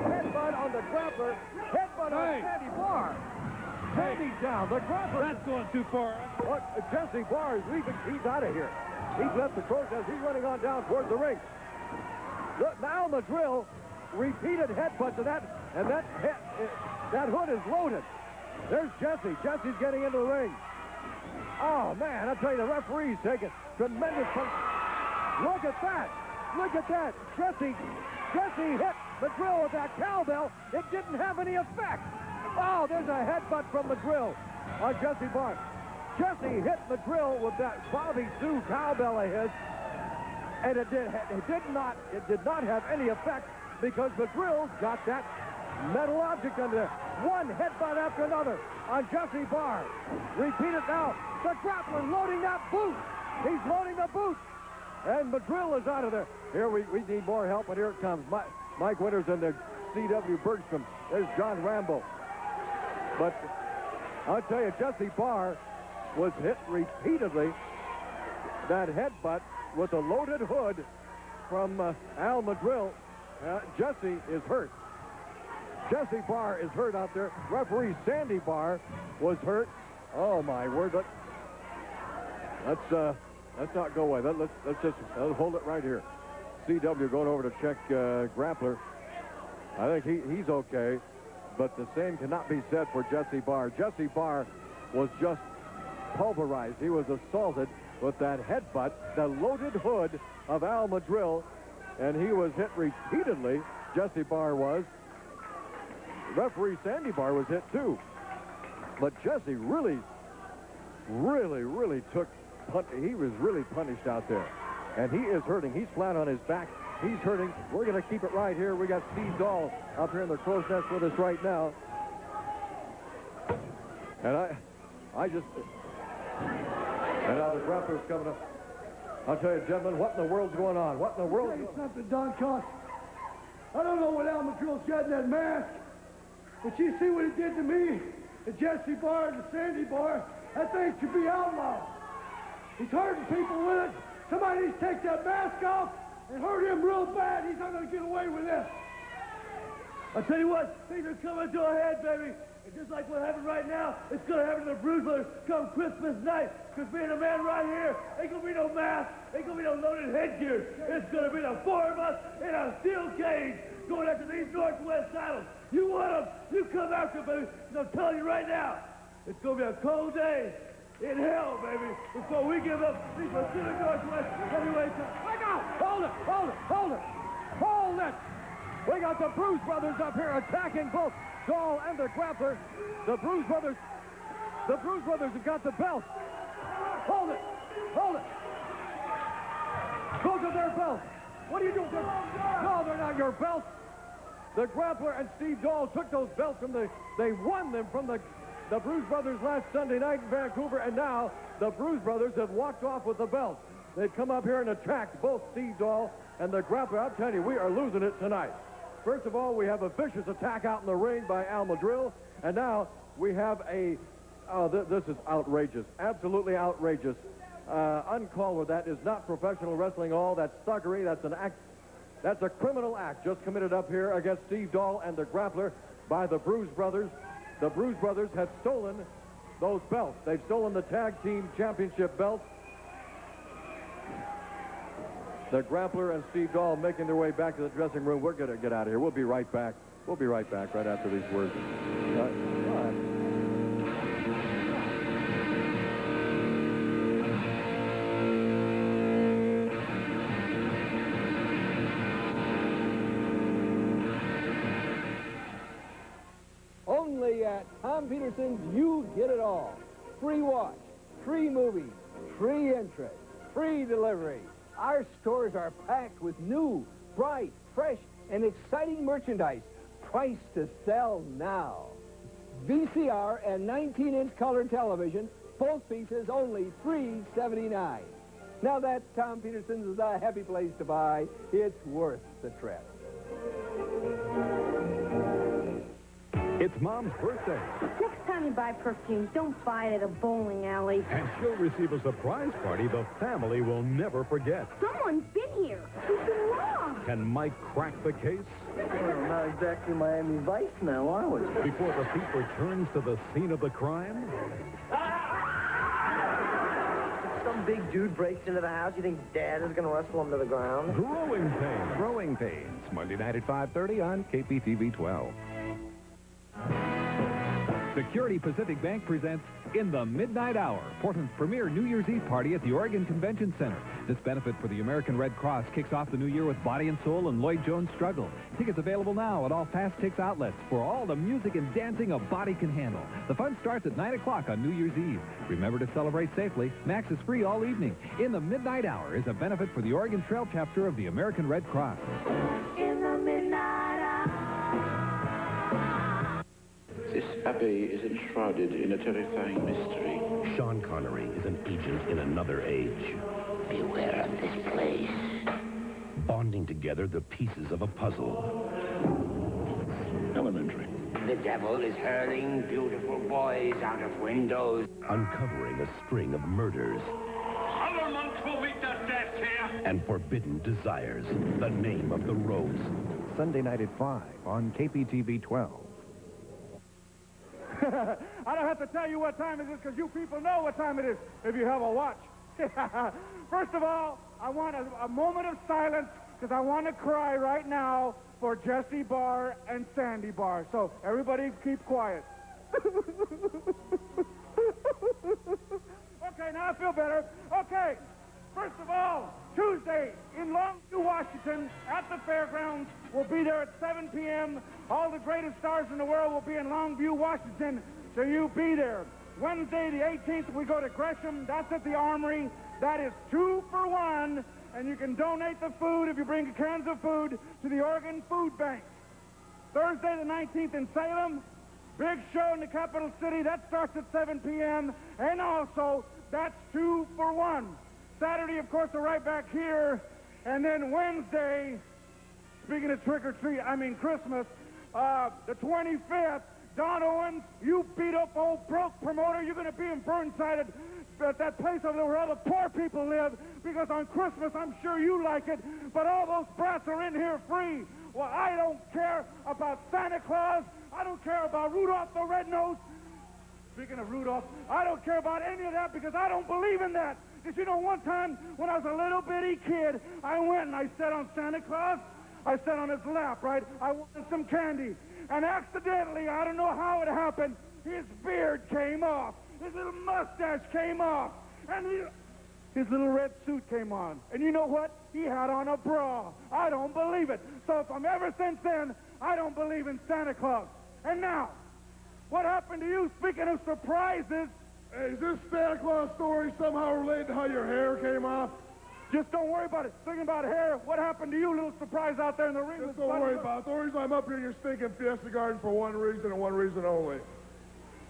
Headbutt on the grappler. Headbutt on Sandy Barr. Sandy's down. The grappler. That's going too far. What? Jesse Barr is leaving. He's out of here. He's left the protest. He's running on down towards the ring. Look, now Madril repeated headbutts to that, and that hood is loaded. There's Jesse. Jesse's getting into the ring. Oh, man, I tell you, the referee's taking tremendous punch. Look at that. Jesse hit Madril with that cowbell. It didn't have any effect. Oh, there's a headbutt from Madril on Jesse Barr. Jesse hit Madril with that Bobby Sue cowbell of his. And it did not have any effect because Madril got that metal object under there. One headbutt after another on Jesse Barr. Repeat it now. The Grappler loading that boot. He's loading the boot. And Madril is out of there. Here we need more help, and here it comes. Mike Winters and the C.W. Bergstrom. There's John Rambo. But I'll tell you, Jesse Barr was hit repeatedly. That headbutt with a loaded hood from Al Madril. Jesse is hurt. Jesse Barr is hurt out there. Referee Sandy Barr was hurt. Oh my word! Let's not go away. Let's just hold it right here. CW going over to check Grappler. I think he's okay, but the same cannot be said for Jesse Barr. Jesse Barr was just pulverized. He was assaulted with that headbutt, the loaded hood of Al Madril, and he was hit repeatedly. Jesse Barr was. Referee Sandy Barr was hit too. But Jesse really took, he was really punished out there. And he is hurting. He's flat on his back. He's hurting. We're going to keep it right here. We got Steve Dahl up here in the crow's nest with us right now. And and now the Grappler's coming up. I'll tell you, gentlemen, what in the world's going on? What in the world? I'll tell you something, Don Cox. I don't know what Al Madril's got in that mask, but you see what he did to me, and Jesse Barr and Sandy Barr. That thing should be outlawed. He's hurting people with it. Somebody needs to take that mask off and hurt him real bad. He's not going to get away with this. I'll tell you what, things are coming to a head, baby. And just like what happened right now, it's going to happen to the Bruise Brothers come Christmas night. Because being a man right here, ain't going to be no mask, ain't going to be no loaded headgear. It's going to be the four of us in a steel cage going after these Northwest saddles. You want them, you come after them, baby. And I'm telling you right now, it's going to be a cold day in hell, baby, before we give up these Pacific Northwest heavyweight titles. Look out! Hold it! Hold it! Hold it! Hold it! We got the Bruise Brothers up here attacking both Doll and the Grappler. The Bruise Brothers have got the belt. Hold it! Hold it! Those are their belts. What are you doing? No, they're not your belts. The Grappler and Steve Dahl took those belts from they won them from the Bruise Brothers last Sunday night in Vancouver, and now the Bruise Brothers have walked off with the belts. They've come up here and attacked both Steve Dahl and the Grappler. I'll tell you, we are losing it tonight. First of all, we have a vicious attack out in the ring by Al Madril, and now we have this is outrageous, absolutely outrageous. Uncalled for. That is not professional wrestling at all. That's thuggery. That's an act. That's a criminal act just committed up here against Steve Dahl and the Grappler by the Bruise Brothers. The Bruise Brothers have stolen those belts. They've stolen the tag team championship belts. The Grappler and Steve Dahl making their way back to the dressing room. We're going to get out of here. We'll be right back. We'll be right back right after these words. Only at Tom Peterson's, you get it all. Free watch, free movie, free interest, free delivery. Our stores are packed with new, bright, fresh, and exciting merchandise. Priced to sell now. VCR and 19-inch color television, both pieces only $3.79. Now that Tom Peterson's is a happy place to buy. It's worth the trip. It's Mom's birthday. Next time you buy perfume, don't buy it at a bowling alley. And she'll receive a surprise party the family will never forget. Someone's been here. Who's been wrong? Can Mike crack the case? Well, not exactly Miami Vice now, are we? Before the thief returns to the scene of the crime? Some big dude breaks into the house. You think Dad is going to wrestle him to the ground? Growing Pains. Growing Pains. Monday night at 5:30 on KPTV 12. Security Pacific Bank presents In the Midnight Hour, Portland's premier New Year's Eve party at the Oregon Convention Center. This benefit for the American Red Cross kicks off the new year with Body and Soul and Lloyd Jones' Struggle. Tickets available now at all Fast Tix outlets for all the music and dancing a body can handle. The fun starts at 9 o'clock on New Year's Eve. Remember to celebrate safely. Max is free all evening. In the Midnight Hour is a benefit for the Oregon Trail chapter of the American Red Cross. In the midnight hour. This abbey is enshrouded in a terrifying mystery. Sean Connery is an agent in another age. Beware of this place. Bonding together the pieces of a puzzle. Elementary. The devil is hurling beautiful boys out of windows. Uncovering a string of murders. Government will meet their death here. And forbidden desires. The Name of the Rose. Sunday night at 5 on KPTV 12. I don't have to tell you what time it is because you people know what time it is if you have a watch. First of all, I want a moment of silence because I want to cry right now for Jesse Barr and Sandy Barr. So everybody keep quiet. Okay, now I feel better. Okay, first of all, Tuesday in Longview, Washington, at the fairgrounds. We'll be there at 7 p.m. All the greatest stars in the world will be in Longview, Washington, so you be there. Wednesday, the 18th, we go to Gresham. That's at the Armory. That is 2 for 1, and you can donate the food if you bring cans of food to the Oregon Food Bank. Thursday, the 19th in Salem, big show in the capital city. That starts at 7 p.m., and also, that's 2 for 1. Saturday, of course, we're right back here. And then Wednesday, speaking of Christmas, the 25th, Don Owens, you beat up old broke promoter. You're going to be in Burnside at that place over there where all the poor people live, because on Christmas, I'm sure you like it, but all those brats are in here free. Well, I don't care about Santa Claus. I don't care about Rudolph the Red-Nosed. Speaking of Rudolph, I don't care about any of that because I don't believe in that. Because you know, one time when I was a little bitty kid, I went and I sat on Santa Claus. I sat on his lap, right? I wanted some candy. And accidentally, I don't know how it happened, his beard came off. His little mustache came off. And his little red suit came on. And you know what? He had on a bra. I don't believe it. So from ever since then, I don't believe in Santa Claus. And now, what happened to you? Speaking of surprises, hey, is this Santa Claus story somehow related to how your hair came off? Just don't worry about it. Thinking about hair, what happened to you? Little surprise out there in the ring. Just don't worry about it. The reason I'm up here in your stinking Fiesta garden for one reason and one reason only.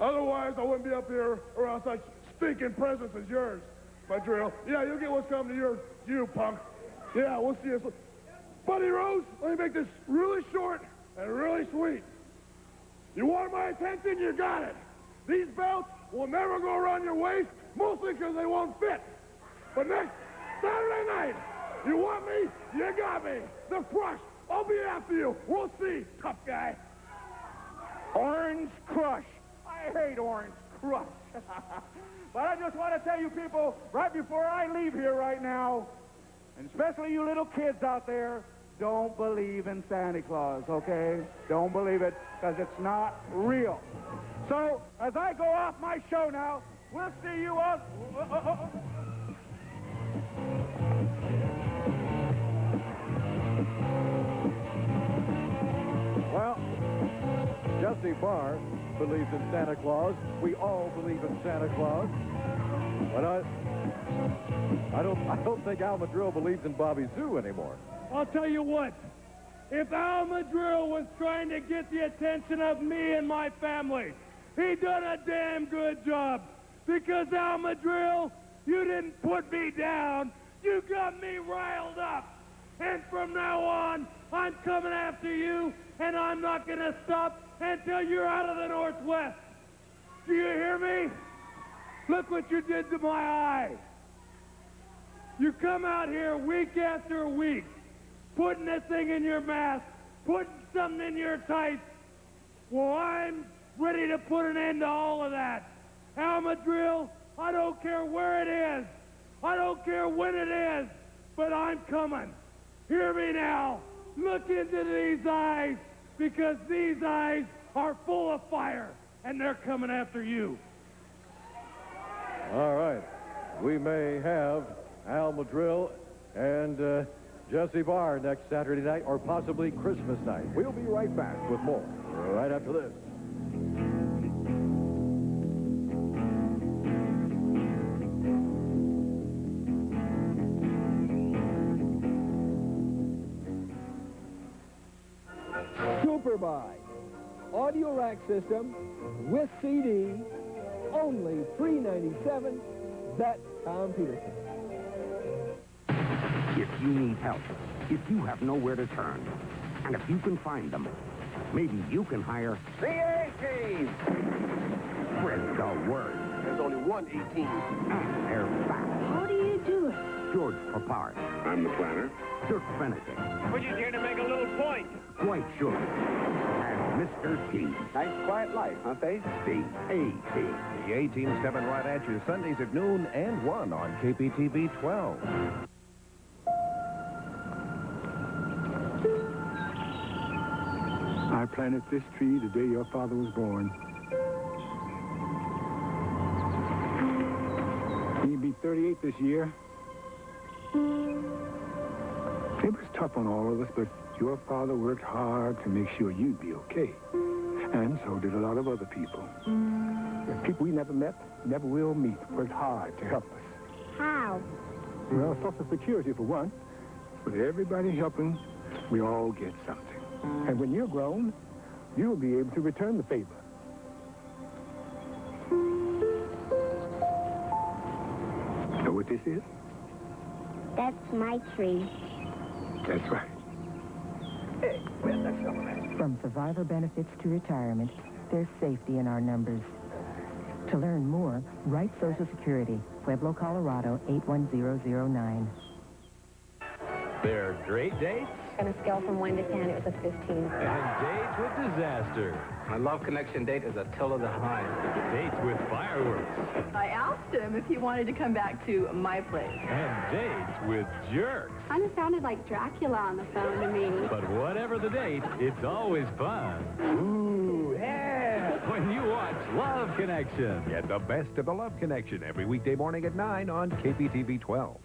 Otherwise, I wouldn't be up here around such stinking presents as yours, Madril. Yeah, you'll get what's coming to you, punk. Yeah, we'll see you. Buddy Rose, let me make this really short and really sweet. You want my attention? You got it. These belts will never go around your waist, mostly because they won't fit. But next Saturday night, you want me? You got me. The Crush. I'll be after you. We'll see, tough guy. Orange Crush. I hate Orange Crush. But I just want to tell you people, right before I leave here right now, and especially you little kids out there, don't believe in Santa Claus, okay? Don't believe it, because it's not real. So, as I go off my show now, we'll see you all... Well, Jesse Barr believes in Santa Claus. We all believe in Santa Claus. But I don't think Al Madril believes in Bobby Zoo anymore. I'll tell you what. If Al Madril was trying to get the attention of me and my family, he done a damn good job. Because, Al Madril, you didn't put me down. You got me riled up. And from now on, I'm coming after you, and I'm not going to stop until you're out of the Northwest. Do you hear me? Look what you did to my eye. You come out here week after week, putting this thing in your mask, putting something in your tights. Well, I'm ready to put an end to all of that. Al Madril, I don't care where it is. I don't care when it is, but I'm coming. Hear me now. Look into these eyes, because these eyes are full of fire. and they're coming after you. All right. We may have Al Madril and Jesse Barr next Saturday night, or possibly Christmas night. We'll be right back with more right after this. Superbuy. Audio rack system with CD, only $397. That's Tom Peterson. If you need help, if you have nowhere to turn, and if you can find them, maybe you can hire The A-Team! Spread the word. There's only one A-Team. And they're back. How do you do it? George Papard. I'm the planner. Dirk Benedict. We're just here to make a little point. Dwight Shore. And Mr. T. Nice quiet life, huh, they? The A-Team. The A-Team's coming right at you Sundays at noon and 1 on KPTV 12. I planted this tree the day your father was born. He'll be 38 this year. It was tough on all of us, but your father worked hard to make sure you'd be okay. And so did a lot of other people. The people we never met, never will meet, worked hard to help us. How? Well, Social Security for one. With everybody helping, we all get something. And when you're grown, you'll be able to return the favor. Know what this is? That's my tree. That's right. Hey, where's that supplement? From survivor benefits to retirement, there's safety in our numbers. To learn more, write Social Security, Pueblo, Colorado, 81009. There are great dates. On a scale from 1 to 10, it was a 15. And dates with disaster. My love connection date is a till of the hind. Dates with fireworks. I asked him if he wanted to come back to my place. And dates with jerks. Kind of sounded like Dracula on the phone to me. But whatever the date, it's always fun. Ooh, yeah! When you watch Love Connection. Get the best of the Love Connection every weekday morning at 9 on KPTV 12.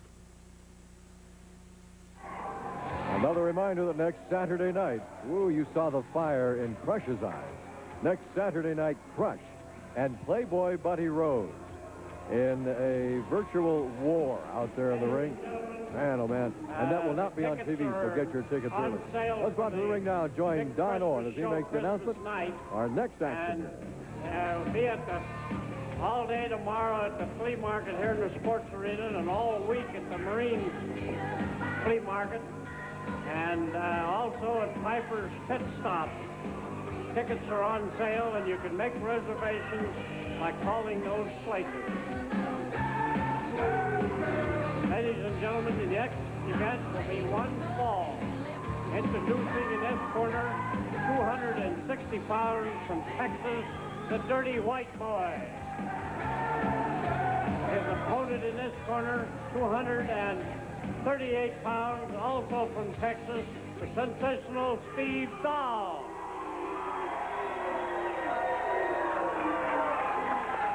Another reminder that next Saturday night, ooh, you saw the fire in Crush's eyes. Next Saturday night, Crush and Playboy Buddy Rose in a virtual war out there in the ring. Man, oh man. And that will not be on TV, so get your tickets early. Let's go out to the ring now and join Don Owen as he makes the announcement. Our next action. We'll be at the all day tomorrow at the flea market here in the sports arena, and all week at the Marine flea market. And also at Piper's Pit Stop. Tickets are on sale, and you can make reservations by calling those places. Ladies and gentlemen, the next event will be one fall. Introducing in this corner, 260 pounds from Texas, the Dirty White Boy. His opponent in this corner, 238 pounds, also from Texas, the sensational Steve Doll.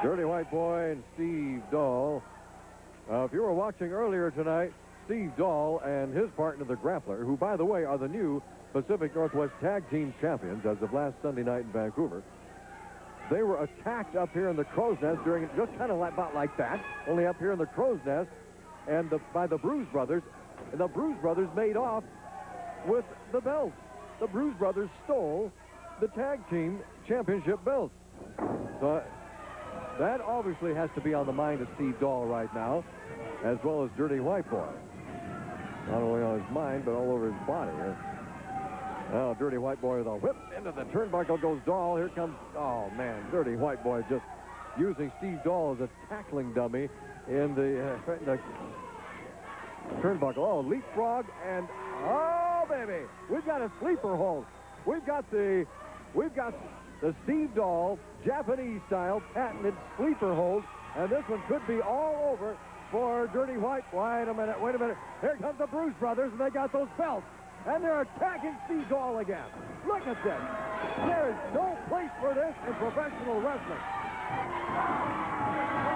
Dirty White Boy and Steve Doll. If you were watching earlier tonight, Steve Doll and his partner, the Grappler, who, by the way, are the new Pacific Northwest Tag Team Champions as of last Sunday night in Vancouver. They were attacked up here in the Crow's Nest during just kind of about like that, only up here in the Crow's Nest, and by the Bruise Brothers. And the Bruise Brothers made off with the belts. The Bruise Brothers stole the Tag Team Championship belts. So that obviously has to be on the mind of Steve Doll right now, as well as Dirty White Boy. Not only on his mind, but all over his body. Oh, Dirty White Boy with a whip into the turnbuckle goes Doll. Here comes, oh man, Dirty White Boy just using Steve Doll as a tackling dummy in the turnbuckle. Oh, leapfrog, and oh baby, we've got a sleeper hold. We've got the Steve Doll Japanese style patented sleeper hold, and this one could be all over for Dirty White. Wait a minute. Here comes the Bruise Brothers, and they got those belts. and they're attacking Steve Doll again. Look at this. There is no place for this in professional wrestling.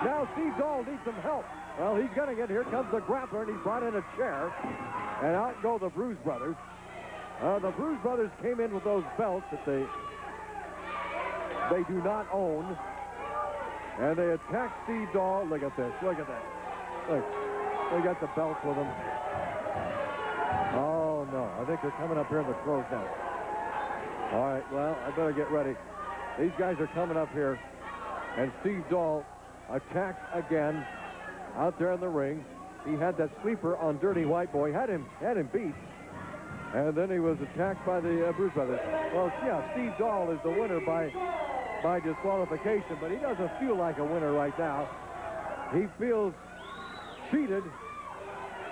Now Steve Doll needs some help. Well, he's going to get, here comes the grappler, and he brought in a chair, and out go the Bruise Brothers. The Bruise Brothers came in with those belts that they do not own, and they attack Steve Doll. Look at this. Look at that. Look, they got the belts with them. Oh, no. I think they're coming up here in the crow's nest. All right, well, I better get ready. These guys are coming up here, and Steve Doll attacks again out there in the ring. He had that sleeper on Dirty White Boy, had him beat, and then he was attacked by the Bruise Brothers. Well, yeah, Steve Doll is the winner by disqualification, but he doesn't feel like a winner right now. He feels cheated,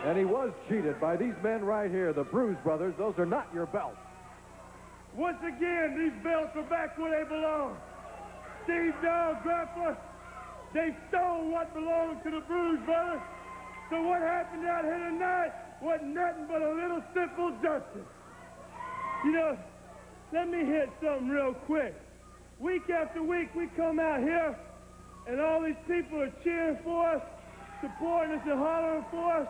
and he was cheated by these men right here, the Bruise Brothers. Those are not your belts. Once again, these belts are back where they belong. Steve Doll, Grappler, they stole what belonged to the Bruise Brothers. So what happened out here tonight wasn't nothing but a little simple justice. You know, let me hit something real quick. Week after week, we come out here, and all these people are cheering for us, supporting us and hollering for us.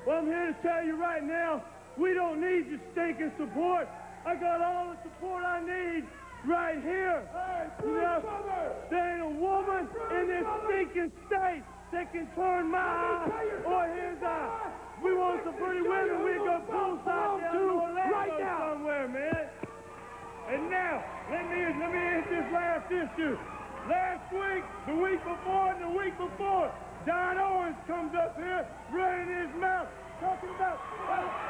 Well, I'm here to tell you right now, we don't need your stinking support. I got all the support I need right here. Hey, you know, there ain't a woman in this stinking state that can turn my eye or his eye. We want some pretty women. We go poolside down in Orlando somewhere, man. And now, let me hit this last issue. Last week, the week before, and the week before, Don Owens comes up here, running his mouth, talking about...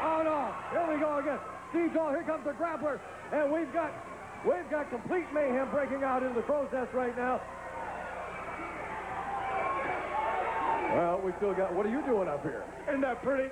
Oh, no. Here we go again. Steve Doll, here comes the grappler, and we've got complete mayhem breaking out in the crow's nest right now. Well, we still got... What are you doing up here? Isn't that pretty?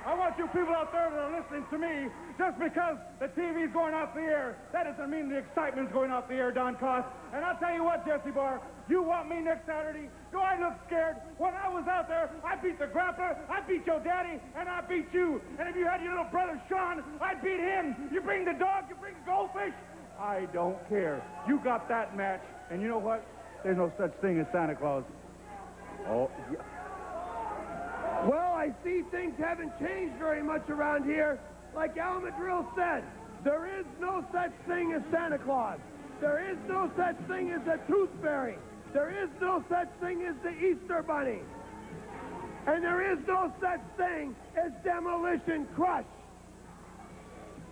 I want you people out there that are listening to me, just because the TV's going off the air, that doesn't mean the excitement's going off the air, Don Cost. And I'll tell you what, Jesse Barr, you want me next Saturday? Do I look scared? When I was out there, I beat the grappler, I beat your daddy, and I beat you. And if you had your little brother, Sean, I beat him. You bring the dog, you bring the goldfish. I don't care. You got that match. And you know what? There's no such thing as Santa Claus. Oh, yeah. Well, I see things haven't changed very much around here. Like Al Madril said, there is no such thing as Santa Claus. There is no such thing as a tooth fairy. There is no such thing as the Easter Bunny. And there is no such thing as Demolition Crush.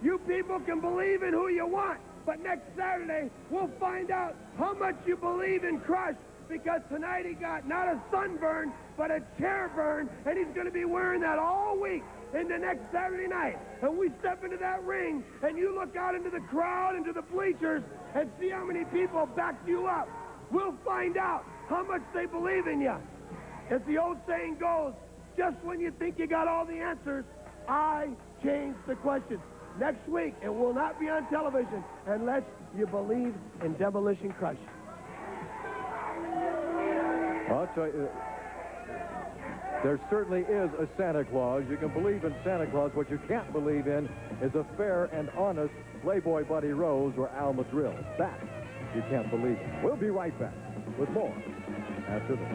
You people can believe in who you want, but next Saturday, we'll find out how much you believe in Crush, because tonight he got not a sunburn, but a chair burn, and he's going to be wearing that all week into next Saturday night. And we step into that ring, and you look out into the crowd, into the bleachers, and see how many people back you up. We'll find out how much they believe in you. As the old saying goes, just when you think you got all the answers, I change the questions. Next week, it will not be on television unless you believe in Demolition Crush. I'll tell you, there certainly is a Santa Claus. You can believe in Santa Claus. What you can't believe in is a fair and honest Playboy Buddy Rose or Al Madril. That you can't believe in. We'll be right back with more after this.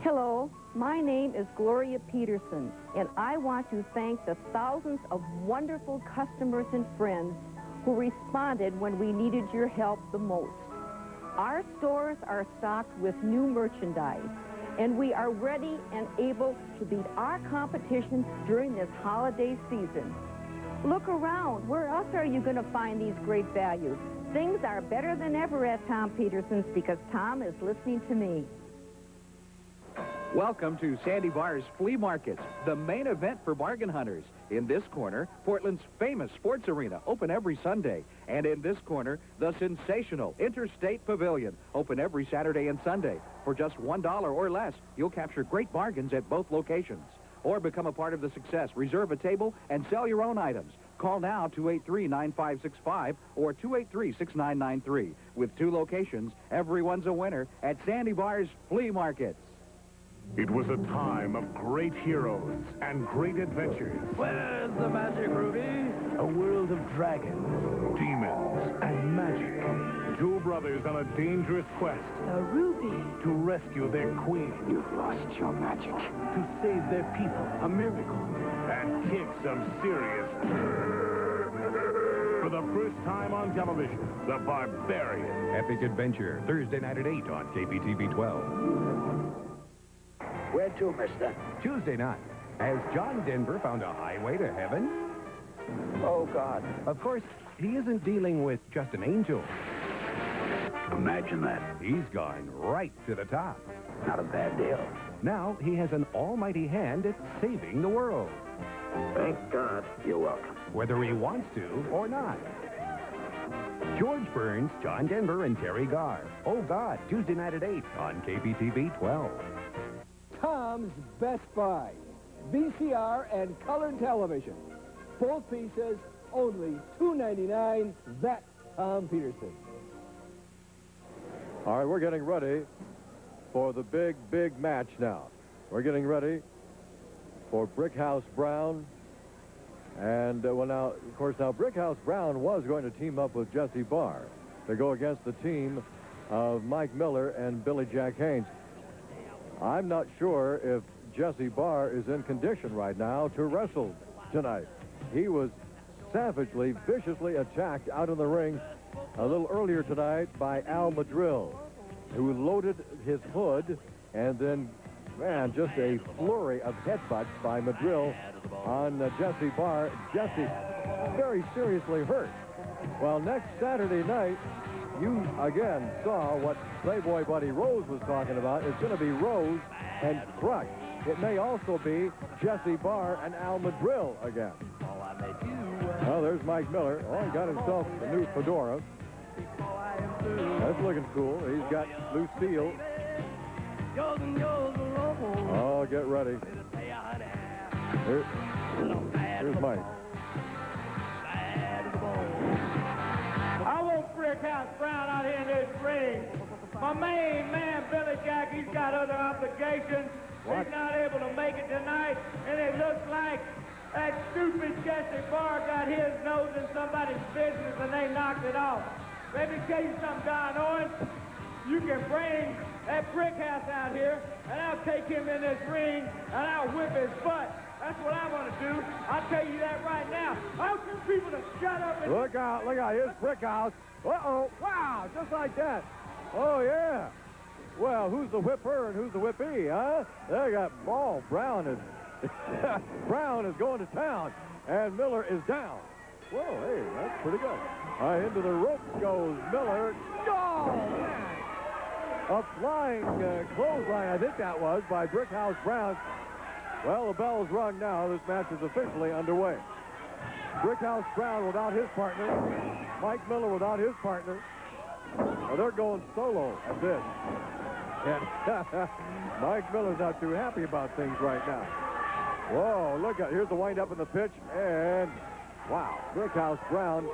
Hello, my name is Gloria Peterson, and I want to thank the thousands of wonderful customers and friends who responded when we needed your help the most. Our stores are stocked with new merchandise, and we are ready and able to beat our competition during this holiday season. Look around. Where else are you going to find these great values? Things are better than ever at Tom Peterson's because Tom is listening to me. Welcome to Sandy Barr's Flea Market, the main event for bargain hunters. In this corner, Portland's famous sports arena, open every Sunday. And in this corner, the sensational Interstate Pavilion, open every Saturday and Sunday. For just $1 or less, you'll capture great bargains at both locations. Or become a part of the success. Reserve a table and sell your own items. Call now 283-9565 or 283-6993. With 2 locations, everyone's a winner at Sandy Barr's Flea Markets. It was a time of great heroes and great adventures. Where's the magic ruby? A world of dragons, demons, and magic. 2 brothers on a dangerous quest. A ruby. To rescue their queen. You've lost your magic. To save their people. A miracle. And kick some serious... For the first time on television, The Barbarian. Epic Adventure, Thursday night at 8 on KPTV 12. Where to, mister? Tuesday night, has John Denver found a highway to heaven? Oh, God. Of course, he isn't dealing with just an angel. Imagine that. He's gone right to the top. Not a bad deal. Now he has an almighty hand at saving the world. Thank God. You're welcome. Whether he wants to or not. George Burns, John Denver, and Terry Garr. Oh, God, Tuesday night at 8 on KPTV 12. Tom's Best Buy. VCR and color television. Both pieces, only $2.99. That's Tom Peterson. All right, we're getting ready for the big match now. We're getting ready for Brickhouse Brown. And, well, now, of course, now Brickhouse Brown was going to team up with Jesse Barr to go against the team of Mike Miller and Billy Jack Haynes. I'm not sure if Jesse Barr is in condition right now to wrestle tonight. He was savagely, viciously attacked out in the ring a little earlier tonight by Al Madril, who loaded his hood, and then, man, just a flurry of headbutts by Madril on Jesse Barr. Jesse very seriously hurt. Well, next Saturday night, you again saw what Playboy Buddy Rose was talking about. It's going to be Rose and Crush. It may also be Jesse Barr and Al Madril again. Well, there's Mike Miller. Oh, he got himself a new fedora. That's looking cool. He's got Lucille. Oh, get ready. Here's Mike. I want Brickhouse Brown out here in this ring. My main man, Billy Jack, he's got other obligations. What? He's not able to make it tonight, and it looks like that stupid Jesse Barr got his nose in somebody's business and they knocked it off. Let me tell you something, Don Owens. You can bring that Brickhouse out here, and I'll take him in this ring, and I'll whip his butt. That's what I want to do. I'll tell you that right now. I want you people to shut up and... Look out, here's Brickhouse. Uh-oh, wow, just like that. Oh, yeah. Well, who's the whipper and who's the whippee, huh? They got ball. Brown is Brown is going to town, and Miller is down. Whoa, hey, that's pretty good. Into the ropes goes Miller. Oh, man. A flying clothesline, I think that was, by Brickhouse Brown. Well, the bell's rung now. This match is officially underway. Brickhouse Brown without his partner. Mike Miller without his partner. Well, they're going solo at this. And Mike Miller's not too happy about things right now. Whoa, look at, here's the wind-up in the pitch, and wow, Brickhouse Brown,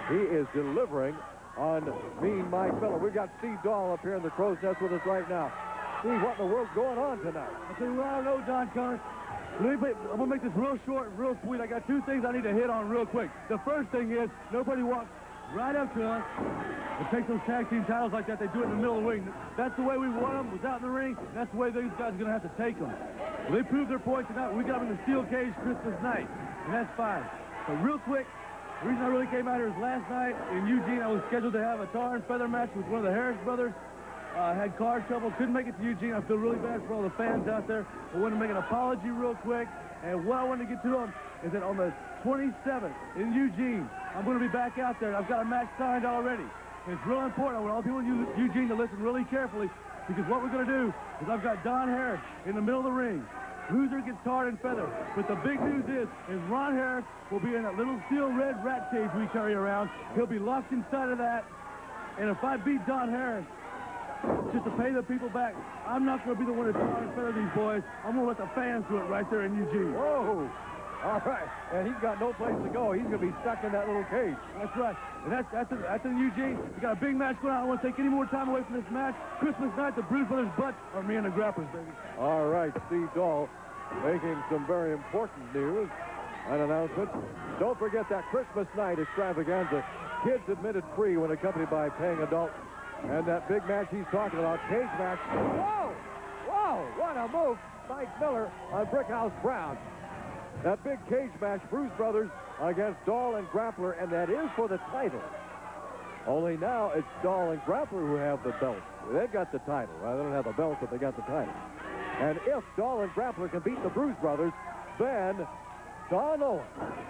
he is delivering on Mean Mike Miller. We've got Steve Dahl up here in the crow's nest with us right now. Steve, what in the world's going on tonight? I tell you what, I don't know, Don Connor. I'm going to make this real short and real sweet. I got 2 things I need to hit on real quick. The first thing is, nobody walks right up to us and takes those tag team titles like that. They do it in the middle of the ring. That's the way we want them, was out in the ring. That's the way these guys are going to have to take them. Well, they proved their point tonight. We got them in the steel cage Christmas night, and that's fine. But real quick, the reason I really came out here is last night in Eugene, I was scheduled to have a tar and feather match with one of the Harris brothers. Had car trouble, couldn't make it to Eugene. I feel really bad for all the fans out there. I wanted to make an apology real quick. And what I wanted to get to them is that on the 27th in Eugene, I'm going to be back out there. I've got a match signed already. And it's real important. I want all people in Eugene to listen really carefully, because what we're going to do is I've got Don Harris in the middle of the ring. Loser gets tarred and feathered. But the big news is Ron Harris will be in that little steel red rat cage we carry around. He'll be locked inside of that. And if I beat Don Harris, just to pay the people back, I'm not going to be the one to tar and feather these boys. I'm going to let the fans do it right there in Eugene. Whoa. All right, and he's got no place to go. He's going to be stuck in that little cage. That's right. And that's in Eugene. We got a big match going on. I don't want to take any more time away from this match. Christmas night, the Bruise Brothers' butts are me and the Grapplers, baby. All right, Steve Dahl making some very important news and announcements. Don't forget that Christmas night extravaganza. Kids admitted free when accompanied by paying adults. And that big match he's talking about, cage match. Whoa! Whoa! What a move. Mike Miller on Brickhouse Brown. That big cage match, Bruise Brothers against Doll and Grappler, and that is for the title. Only now it's Doll and Grappler who have the belt. They've got the title. Well, they don't have the belt, but they got the title. And if Doll and Grappler can beat the Bruise Brothers, then Don Owen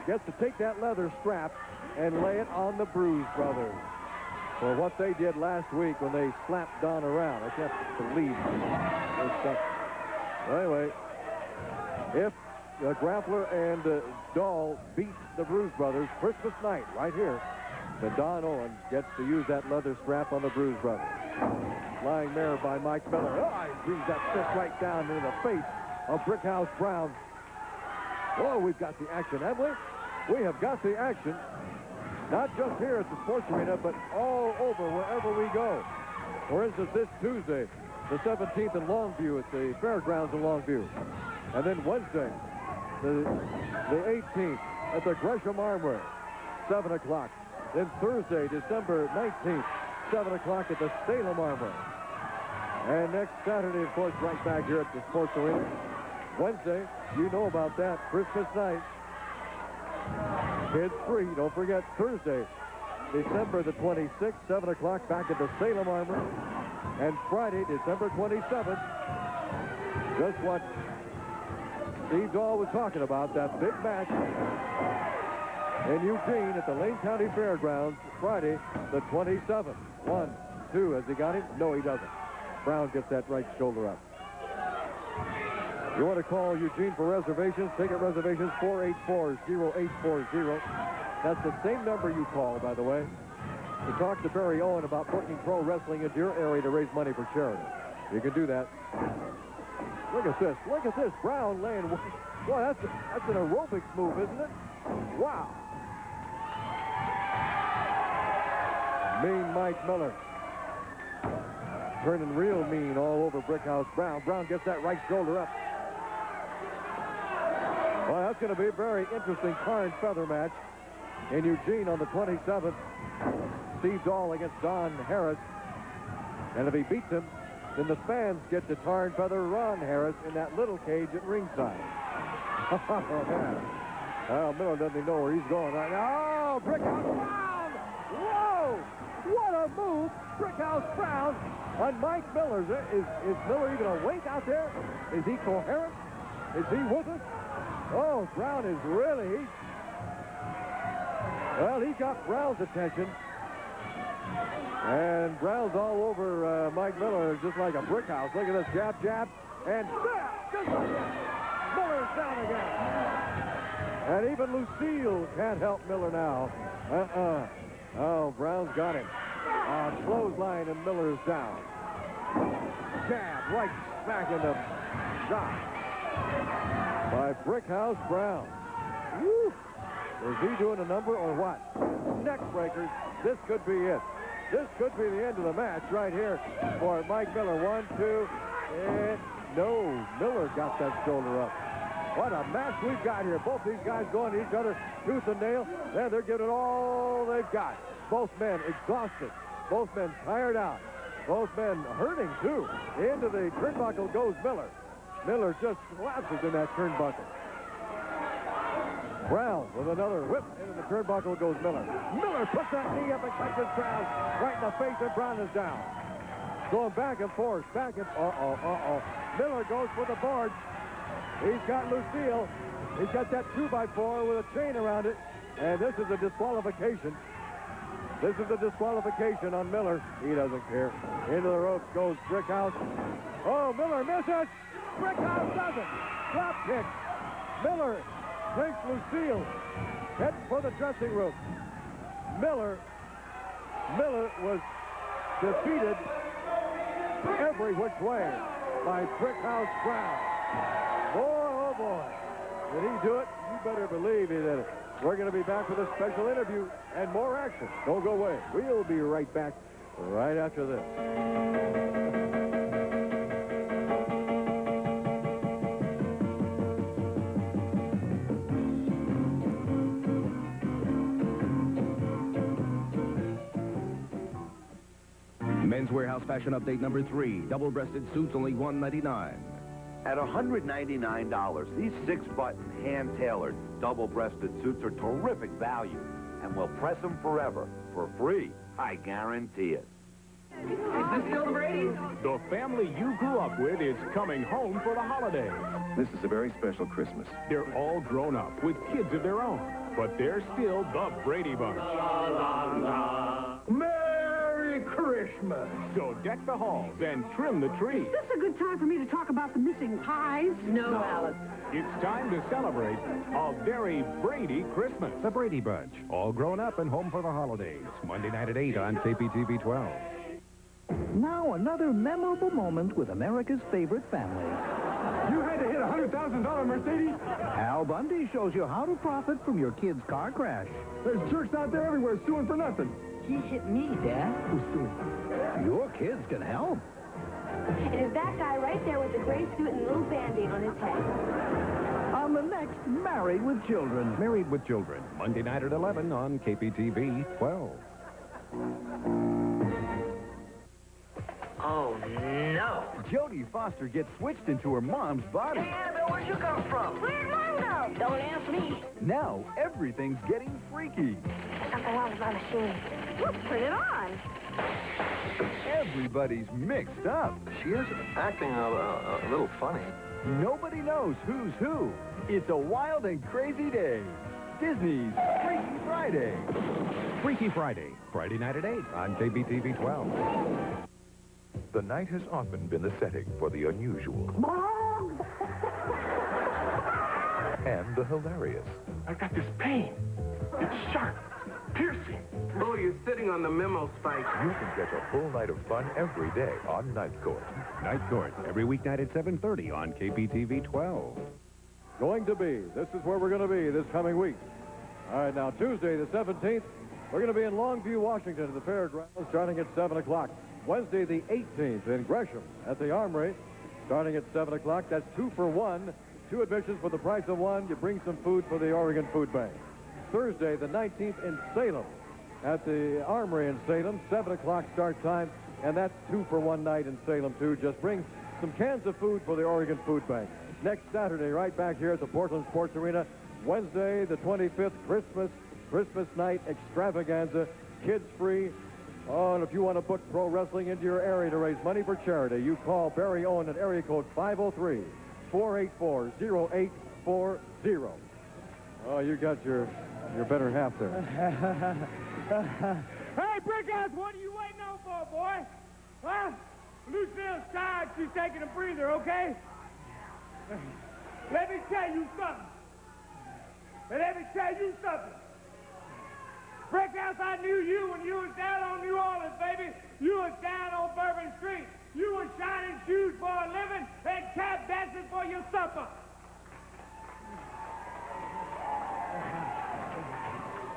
gets to take that leather strap and lay it on the Bruise Brothers for what they did last week when they slapped Don around. I can't believe this stuff. Anyway, if Grappler and Doll beat the Bruise Brothers Christmas night right here, then Don Owen gets to use that leather strap on the Bruise Brothers. Flying mare by Mike Miller. Oh, he brings that fist right down into the face of Brickhouse Brown. Oh, we've got the action, haven't we? We have got the action, not just here at the sports arena, but all over wherever we go. For instance, this Tuesday, the 17th in Longview at the fairgrounds in Longview. And then Wednesday, the 18th at the Gresham Armory, 7 o'clock. Then Thursday, December 19th, 7 o'clock at the Salem Armory. And next Saturday, of course, right back here at the sports arena. Wednesday, you know about that, Christmas night. Kids free. Don't forget Thursday, December the 26th, 7 o'clock, back at the Salem Armory. And Friday, December 27th, just what Steve Dahl was talking about, that big match in Eugene at the Lane County Fairgrounds, Friday the 27th. 1, 2, has he got him? No, he doesn't. Brown gets that right shoulder up. You want to call Eugene for reservations? Ticket reservations, 484-0840. That's the same number you call, by the way, to talk to Barry Owen about booking pro wrestling into your area to raise money for charity. You can do that. Look at this. Look at this. Brown laying. Boy, that's an aerobics move, isn't it? Wow. Mean Mike Miller. Turning real mean all over Brickhouse Brown. Brown gets that right shoulder up. Well, that's going to be a very interesting tar and feather match in Eugene on the 27th. Steve Dahl against Don Harris. And if he beats him, then the fans get to tar and feather Ron Harris in that little cage at ringside. Oh, man. Well, Miller doesn't even know where he's going right now. Oh, Brickhouse Brown! Whoa! What a move! Brickhouse Brown on Mike Miller. Is Miller even awake out there? Is he coherent? Is he with us? Oh, Brown is really... Well, he got Brown's attention. And Brown's all over Mike Miller just like a brick house. Look at this jab, jab, and snap! Just like that. Miller's down again. And even Lucille can't help Miller now. Oh, Brown's got him. Clothesline, and Miller's down. Jab, right smack in the shot by Brickhouse Brown. Woo! Is he doing a number or what? Neck breakers. This could be it. This could be the end of the match right here for Mike Miller. 1, 2, and no. Miller got that shoulder up. What a match we've got here. Both these guys going to each other tooth and nail. And they're giving it all they've got. Both men exhausted. Both men tired out. Both men hurting, too. Into the turnbuckle goes Miller. Miller just collapses in that turnbuckle. Brown with another whip into the turnbuckle goes Miller. Miller puts that knee up and catches Brown right in the face, and Brown is down. Going back and forth, back and... Miller goes for the board. He's got Lucille. He's got that 2x4 with a chain around it, and this is a disqualification. This is a disqualification on Miller. He doesn't care. Into the ropes goes Brickhouse. Oh, Miller misses. Brickhouse doesn't. Drop kick. Miller takes Lucille. Heads for the dressing room. Miller was defeated every which way by Brickhouse Brown. Boy, oh boy. Did he do it? You better believe that we're going to be back with a special interview and more action. Don't go away. We'll be right back right after this. Men's Warehouse Fashion Update number 3. Double-breasted suits, only $199. At $199, these 6-button, hand-tailored, double-breasted suits are terrific value. And we'll press them forever, for free. I guarantee it. Is this still the Brady's? The family you grew up with is coming home for the holidays. This is a very special Christmas. They're all grown up with kids of their own, but they're still the Brady Bunch. Merry Christmas! So deck the halls and trim the tree. Is this a good time for me to talk about the missing pies? No, Alice. It's time to celebrate a very Brady Christmas. The Brady Bunch, all grown up and home for the holidays. Monday night at 8 on KPTV 12. Now another memorable moment with America's favorite family. You had to hit a $100,000 Mercedes? Al Bundy shows you how to profit from your kid's car crash. There's jerks out there everywhere suing for nothing. He hit me, Dad. Who's suing? Your kids can help. It is that guy right there with the gray suit and little Band-Aid on his head. On the next Married with Children. Married with Children, Monday night at 11 on KPTV 12. Oh, no. Jodie Foster gets switched into her mom's body. Hey, Annabelle, where'd you come from? Where'd Mom go? Don't ask me. Now everything's getting freaky. Something wrong with my machine. Let's put it on. Everybody's mixed up. She is acting a little funny. Nobody knows who's who. It's a wild and crazy day. Disney's Freaky Friday. Freaky Friday, Friday night at 8 on KPTV 12. The night has often been the setting for the unusual. And the hilarious. I've got this pain. It's sharp, piercing. Oh, you're sitting on the memo spike. You can catch a full night of fun every day on Night Court. Night Court, every weeknight at 7:30 on KPTV 12. This is where we're going to be this coming week. All right, now, Tuesday the 17th, we're going to be in Longview, Washington at the Fairgrounds starting at 7 o'clock. Wednesday the 18th in Gresham at the Armory starting at 7 o'clock. That's 2 for 1. 2 admissions for the price of 1. You bring some food for the Oregon Food Bank. Thursday the 19th in Salem at the Armory in Salem, 7 o'clock start time, and that's 2 for 1 night in Salem, too. Just bring some cans of food for the Oregon Food Bank. Next Saturday, right back here at the Portland Sports Arena, Wednesday the 25th, Christmas night extravaganza, kids free. Oh, and if you want to book pro wrestling into your area to raise money for charity, you call Barry Owen at area code 503-484-0840. Oh, you got your better half there. Hey, Brickhouse, what are you waiting on for, boy? Huh? Lucille's tired. She's taking a breather, okay? Let me tell you something. Brickhouse, I knew you when you was down on New Orleans, baby. You was down on Bourbon Street. You was shining shoes for a living and tap dancing for your supper.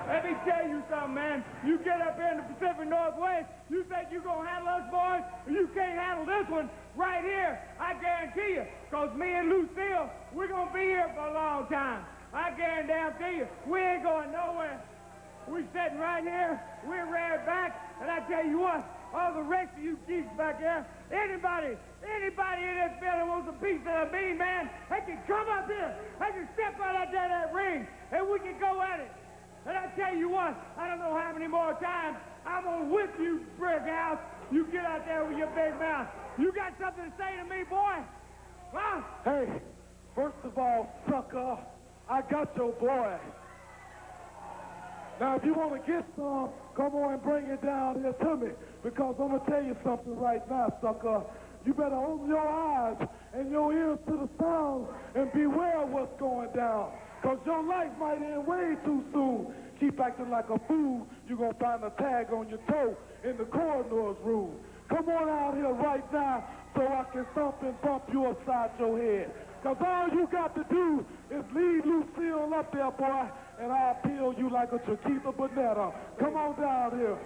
Let me tell you something, man. You get up here in the Pacific Northwest, you think you gonna handle us boys, and you can't handle this one right here. I guarantee you, because me and Lucille, we're gonna be here for a long time. I guarantee you, we ain't going nowhere. We're sitting right here, we're reared back, and I tell you what, all the rest of you geeks back there, anybody in this building wants a piece of me, man, they can come up here, they can step out there that ring, and we can go at it. And I tell you what, I don't know how many more times I'm gonna whip you, Brickhouse. You get out there with your big mouth. You got something to say to me, boy? Huh? Hey, first of all, sucker, I got your boy. Now, if you want to get some, come on and bring it down here to me. Because I'm going to tell you something right now, sucker. You better open your eyes and your ears to the sound and beware of what's going down. Because your life might end way too soon. Keep acting like a fool, you're going to find a tag on your toe in the coroner's room. Come on out here right now so I can thump and bump you upside your head. Because all you got to do is leave Lucille up there, boy, and I'll peel you like a Chiquita banana. Come on down here.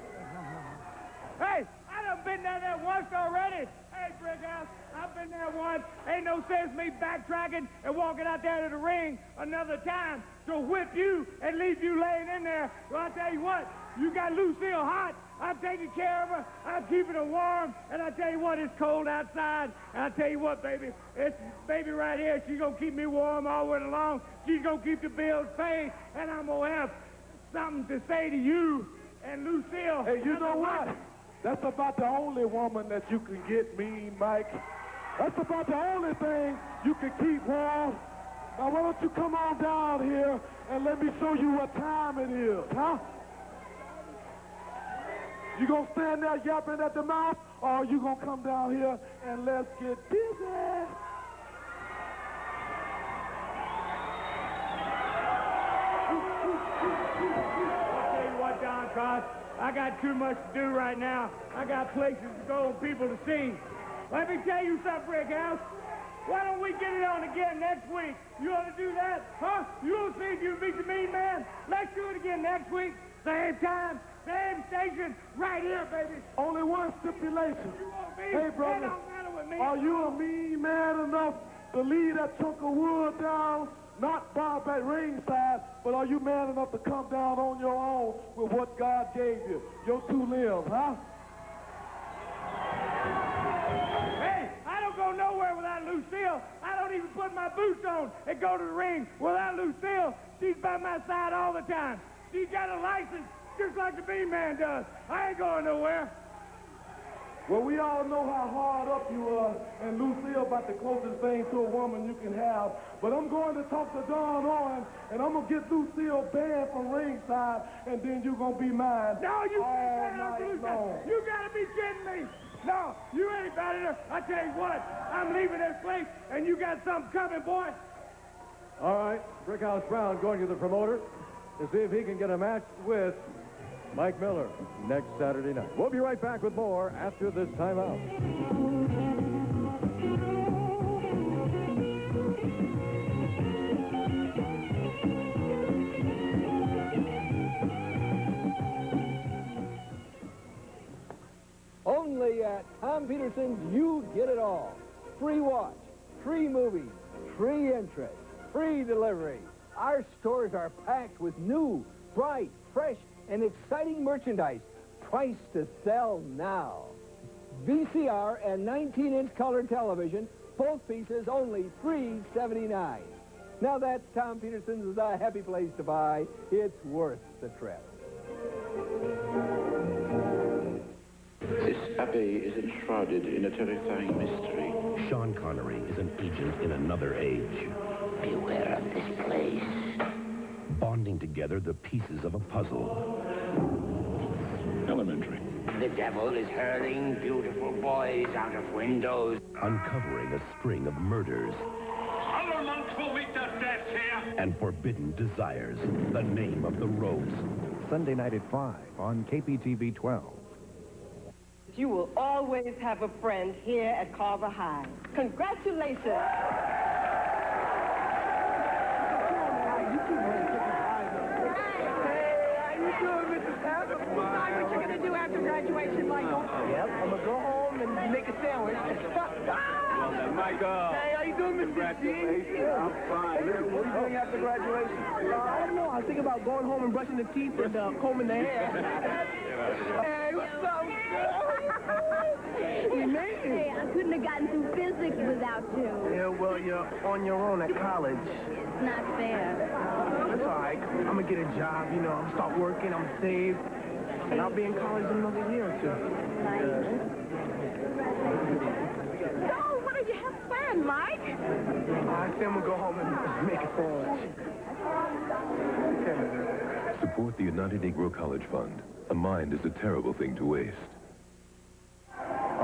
Hey, I done been down there once already. Hey, Brickhouse, I've been there once. Ain't no sense me backtracking and walking out there to the ring another time to whip you and leave you laying in there. Well, I tell you what, you got Lucille hot. I'm taking care of her. I'm keeping her warm. And I tell you what, it's cold outside. And I tell you what, baby, it's baby right here. She's going to keep me warm all winter long. She's going to keep the bills paid. And I'm going to have something to say to you and Lucille. Hey, you know what? That's about the only woman that you can get, Mean Mike. That's about the only thing you can keep warm. Now, why don't you come on down here and let me show you what time it is, huh? You gonna stand there yapping at the mouth, or are you gonna come down here and let's get busy? I'll tell you what, Don Cross, I got too much to do right now. I got places to go and people to see. Let me tell you something, Brickhouse. Why don't we get it on again next week? You want to do that? Huh? You want to see if you beat the mean man? Let's do it again next week. Same time, same station, right here, baby. Only one stipulation. You want me? Hey, brother, It don't matter with me. are you a mean man enough to leave that chunk of wood down, not Bob at ringside, but are you man enough to come down on your own with what God gave you, your two limbs, huh? Hey, I don't go nowhere without Lucille. I don't even put my boots on and go to the ring without Lucille. She's by my side all the time. She's got a license just like the B-Man does. I ain't going nowhere. Well, we all know how hard up you are, and Lucille about the closest thing to a woman you can have. But I'm going to talk to Don Owen, and I'm going to get Lucille banned from ringside, and then you're going to be mine. No, you can't all ban her, night long. You got to be kidding me. No, you ain't banning her. I tell you what, I'm leaving this place, and you got something coming, boy. All right, Brickhouse Brown going to the promoter to see if he can get a match with Mike Miller next Saturday night. We'll be right back with more after this timeout. Only at Tom Peterson's, you get it all. Free watch, free movies, free entry, free delivery. Our stores are packed with new, bright, fresh, and exciting merchandise. Price to sell now. VCR and 19-inch color television, both pieces only $3.79. Now that's Tom Peterson's a happy place to buy. It's worth the trip. This abbey is enshrouded in a terrifying mystery. Sean Connery is an agent in another age. Beware of this place. Bonding together the pieces of a puzzle. Elementary. The devil is hurling beautiful boys out of windows. Uncovering a string of murders. Other monks will meet their deaths here. And forbidden desires. The Name of the Rose. Sunday night at 5 on KPTV 12. You will always have a friend here at Carver High. Congratulations. Decide what you're going to do after graduation, Michael. Yep, I'm going to go home and make a sandwich. Well then, Michael. Hey, how you doing, Mr. Congratulations. I'm fine. What are you doing after graduation? I don't know. I was thinking about going home and brushing the teeth and combing the hair. Hey, what's up? We made it. Hey, I couldn't have gotten through physics without you. Yeah, well, you're on your own at college. It's not fair. That's all right. I'm going to get a job, you know. I'm going to start working. I'm saved. And I'll be in college in another year or two. So, what do you have planned, Mike? I think I'm going to go home and make a sandwich. Okay. Support the United Negro College Fund. A mind is a terrible thing to waste.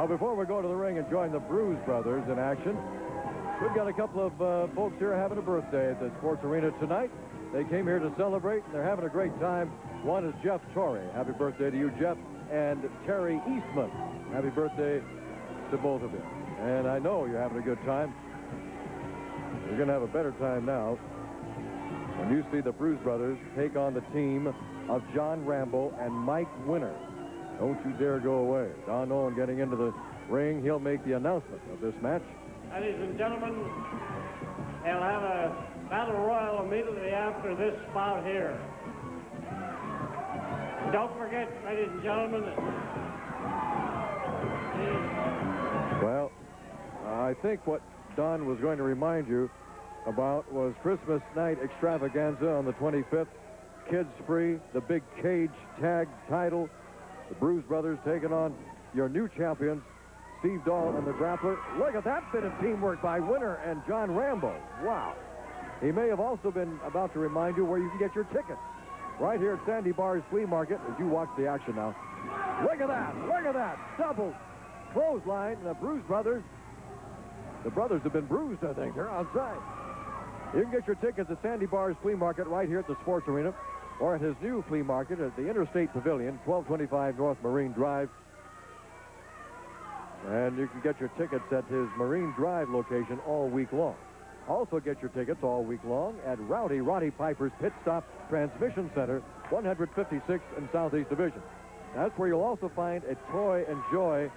Before we go to the ring and join the Bruise Brothers in action, we've got a couple of folks here having a birthday at the sports arena tonight. They came here to celebrate, and they're having a great time. One is Jeff Torrey. Happy birthday to you, Jeff. And Terry Eastman. Happy birthday to both of you. And I know you're having a good time. You're going to have a better time now when you see the Bruise Brothers take on the team of John Rambo and Mike Winner. Don't you dare go away. Don Owen getting into the ring. He'll make the announcement of this match. Ladies and gentlemen, they'll have a battle royal immediately after this bout here. Don't forget, ladies and gentlemen, well, I think what Don was going to remind you about was Christmas night extravaganza on the 25th. Kids free, the big cage tag title. The Bruise Brothers taking on your new champions, Steve Doll and the Grappler. Look at that bit of teamwork by Winner and John Rambo. Wow. He may have also been about to remind you where you can get your tickets. Right here at Sandy Barr's Flea Market as you watch the action now. Look at that. Look at that. Double clothesline. The Bruise Brothers. The brothers have been bruised, I think. They're outside. You can get your tickets at Sandy Barr's Flea Market right here at the Sports Arena or at his new flea market at the Interstate Pavilion, 1225 North Marine Drive. And you can get your tickets at his Marine Drive location all week long. Also get your tickets all week long at Rowdy Roddy Piper's Pit Stop Transmission Center, 156th and Southeast Division. That's where you'll also find a Toy and Joy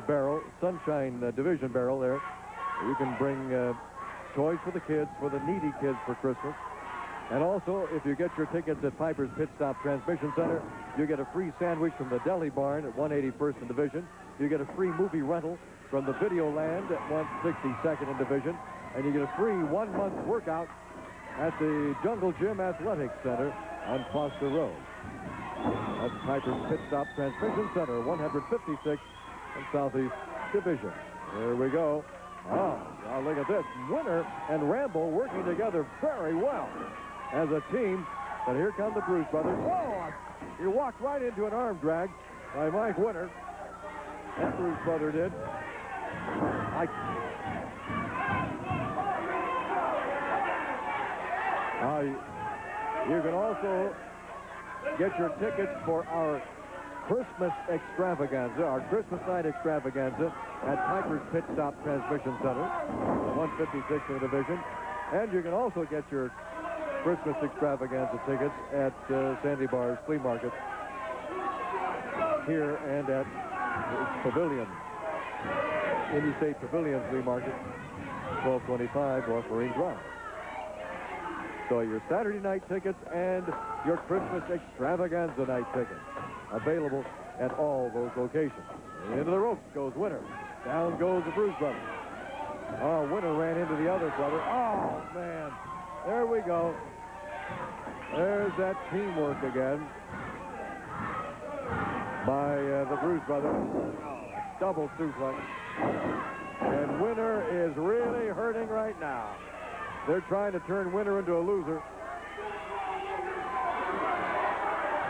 barrel, Sunshine Division barrel there. You can bring toys for the kids, for the needy kids for Christmas. And also, if you get your tickets at Piper's Pit Stop Transmission Center, you get a free sandwich from the Deli Barn at 181st and Division. You get a free movie rental from the Video Land at 162nd and Division. And you get a free 1 month workout at the Jungle Gym Athletic Center on Foster Road. That's Piper's Pit Stop Transmission Center, 156th and Southeast Division. There we go. Oh, now look at this. Winner and Rambo working together very well as a team. But here come the Bruise Brothers. Whoa! He walked right into an arm drag by Mike Winner. That Bruise Brother did. You can also get your tickets for our Christmas extravaganza, our Christmas night extravaganza at Piper's Pit Stop Transmission Center, 156th in the Division. And you can also get your Christmas extravaganza tickets at Sandy Barr's Flea Market here and at Pavilion, Indy State Pavilion Flea Market, 1225 North Marine Drive. So your Saturday night tickets and your Christmas extravaganza night tickets available at all those locations. Into the ropes goes Winner. Down goes the Bruise Brothers. Oh, Winner ran into the other brother. Oh, man. There we go. There's that teamwork again by the Bruise Brothers. Double suplex. And Winner is really hurting right now. They're trying to turn Winner into a loser.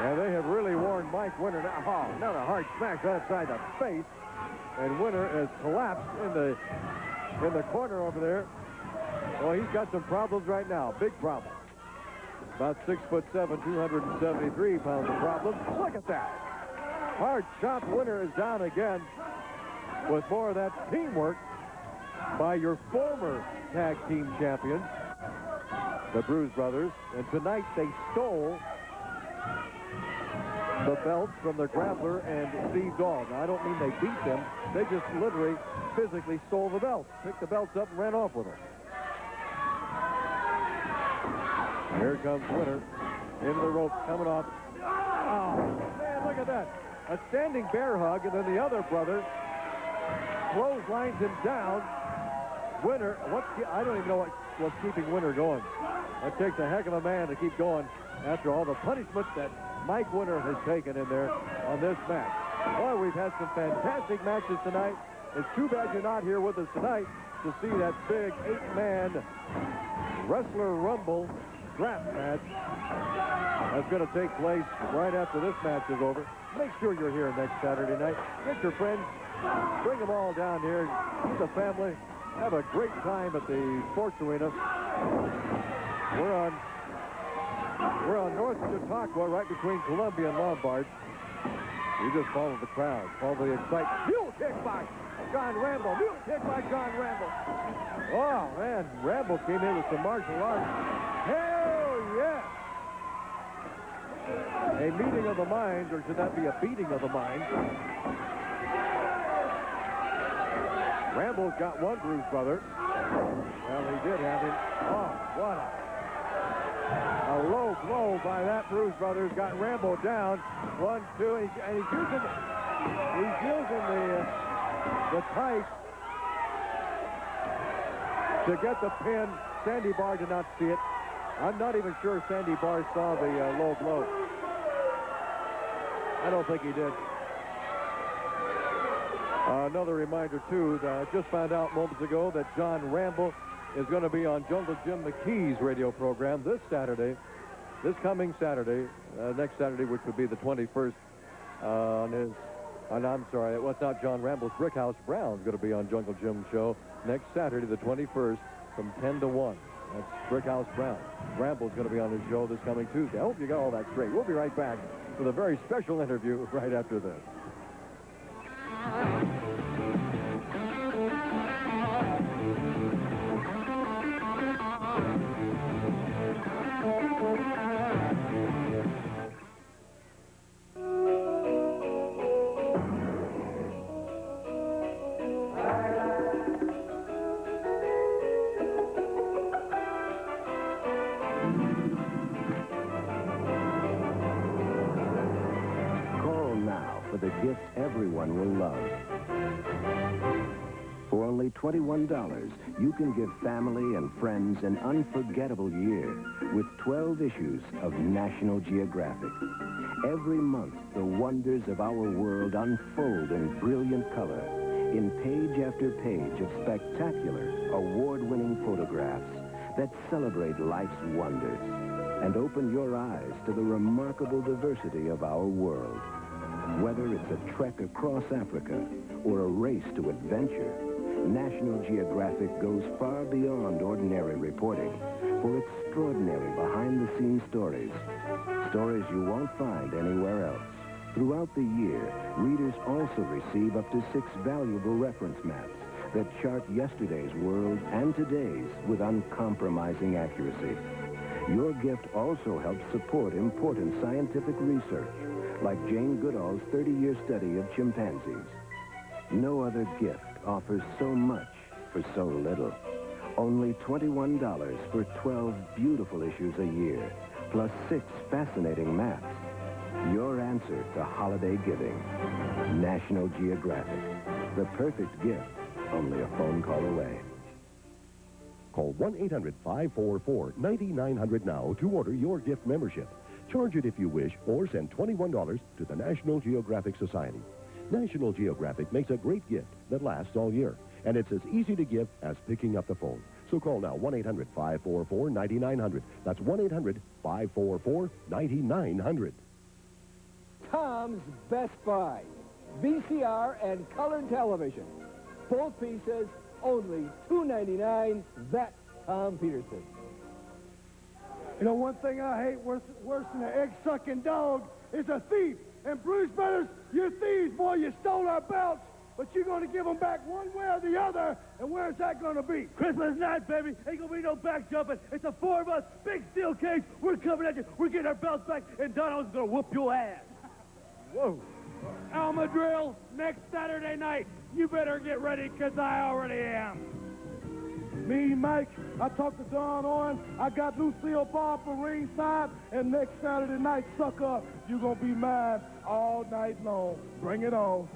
And they have really worn Mike Winner now. Oh, another hard smash right upside the face. And Winner has collapsed in the corner over there. Well, he's got some problems right now. Big problems. About 6'7", 273 pounds of problems. Look at that. Hard shot. Winner is down again with more of that teamwork by your former tag team champions, the Bruise Brothers. And tonight they stole the belts from the Grappler and Steve Doll. Now, I don't mean they beat them. They just literally, physically stole the belts, picked the belts up and ran off with them. Here comes Winner into the ropes, coming off. Oh, man, look at that. A standing bear hug, and then the other brother clotheslines him down. Winner, I don't even know what's keeping Winner going. It takes a heck of a man to keep going after all the punishment that Mike Winner has taken in there on this match. Boy, we've had some fantastic matches tonight. It's too bad you're not here with us tonight to see that big 8-man Wrestler Rumble draft match that's going to take place right after this match is over. Make sure you're here next Saturday night. Get your friends. Bring them all down here. Keep the family. Have a great time at the Sports Arena. We're on North Chautauqua, right between Columbia and Lombard. You just follow the crowd, follow the excitement. Heel kick by John Rambo. New kick by John Rambo. Oh, man. Rambo came in with some martial arts. Hell yes. A meeting of the minds, or should that be a beating of the minds? Rambo's got one Bruise Brother. Well, he did have him. Oh, what a low blow by that Bruise Brothers. Got Rambo down. 1, 2, and he's using the tight to get the pin. Sandy Barr did not see it. I'm not even sure Sandy Barr saw the low blow. I don't think he did. Another reminder, too, that I just found out moments ago that John Rambo is going to be on Jungle Jim McKee's radio program this coming Saturday, next Saturday, which would be the 21st, I'm sorry, well, it's not John Rambo's. Brickhouse Brown is going to be on Jungle Jim's show next Saturday, the 21st, from 10 to 1. That's Brickhouse Brown. Rambo's going to be on his show this coming Tuesday. I hope you got all that straight. We'll be right back with a very special interview right after this. The gift everyone will love. For only $21, you can give family and friends an unforgettable year with 12 issues of National Geographic. Every month, the wonders of our world unfold in brilliant color, in page after page of spectacular, award-winning photographs that celebrate life's wonders and open your eyes to the remarkable diversity of our world. Whether it's a trek across Africa or a race to adventure, National Geographic goes far beyond ordinary reporting for extraordinary behind-the-scenes stories. Stories you won't find anywhere else. Throughout the year, readers also receive up to 6 valuable reference maps that chart yesterday's world and today's with uncompromising accuracy. Your gift also helps support important scientific research, like Jane Goodall's 30-year study of chimpanzees. No other gift offers so much for so little. Only $21 for 12 beautiful issues a year, plus 6 fascinating maps. Your answer to holiday giving. National Geographic. The perfect gift, only a phone call away. Call 1-800-544-9900 now to order your gift membership. Charge it if you wish, or send $21 to the National Geographic Society. National Geographic makes a great gift that lasts all year, and it's as easy to give as picking up the phone. So call now, 1-800-544-9900. That's 1-800-544-9900. Tom's Best Buy. VCR and color television. Both pieces, only $2.99. That's Tom Peterson. You know, one thing I hate worse than an egg-sucking dog is a thief. And Bruise Brothers, you're thieves, boy. You stole our belts, but you're going to give them back one way or the other. And where's that going to be? Christmas night, baby. Ain't going to be no back jumping. It's the 4 of us, big steel cage. We're coming at you. We're getting our belts back, and Donald's going to whoop your ass. Whoa. Madril, next Saturday night. You better get ready, because I already am. Me, Mike, I talked to Don on. I got Lucille Barr for ringside, and next Saturday night, sucker, you're going to be mine all night long. Bring it on.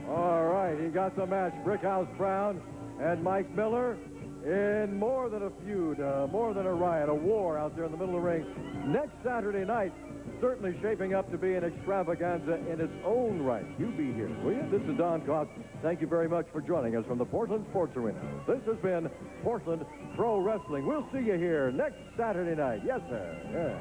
All right, he got the match. Brickhouse Brown and Mike Miller in more than a feud, more than a riot, a war out there in the middle of the ring. Next Saturday night, certainly shaping up to be an extravaganza in its own right. You be here, will you? This is Don Cost. Thank you very much for joining us from the Portland Sports Arena. This has been Portland Pro Wrestling. We'll see you here next Saturday night. Yes, sir. Yeah.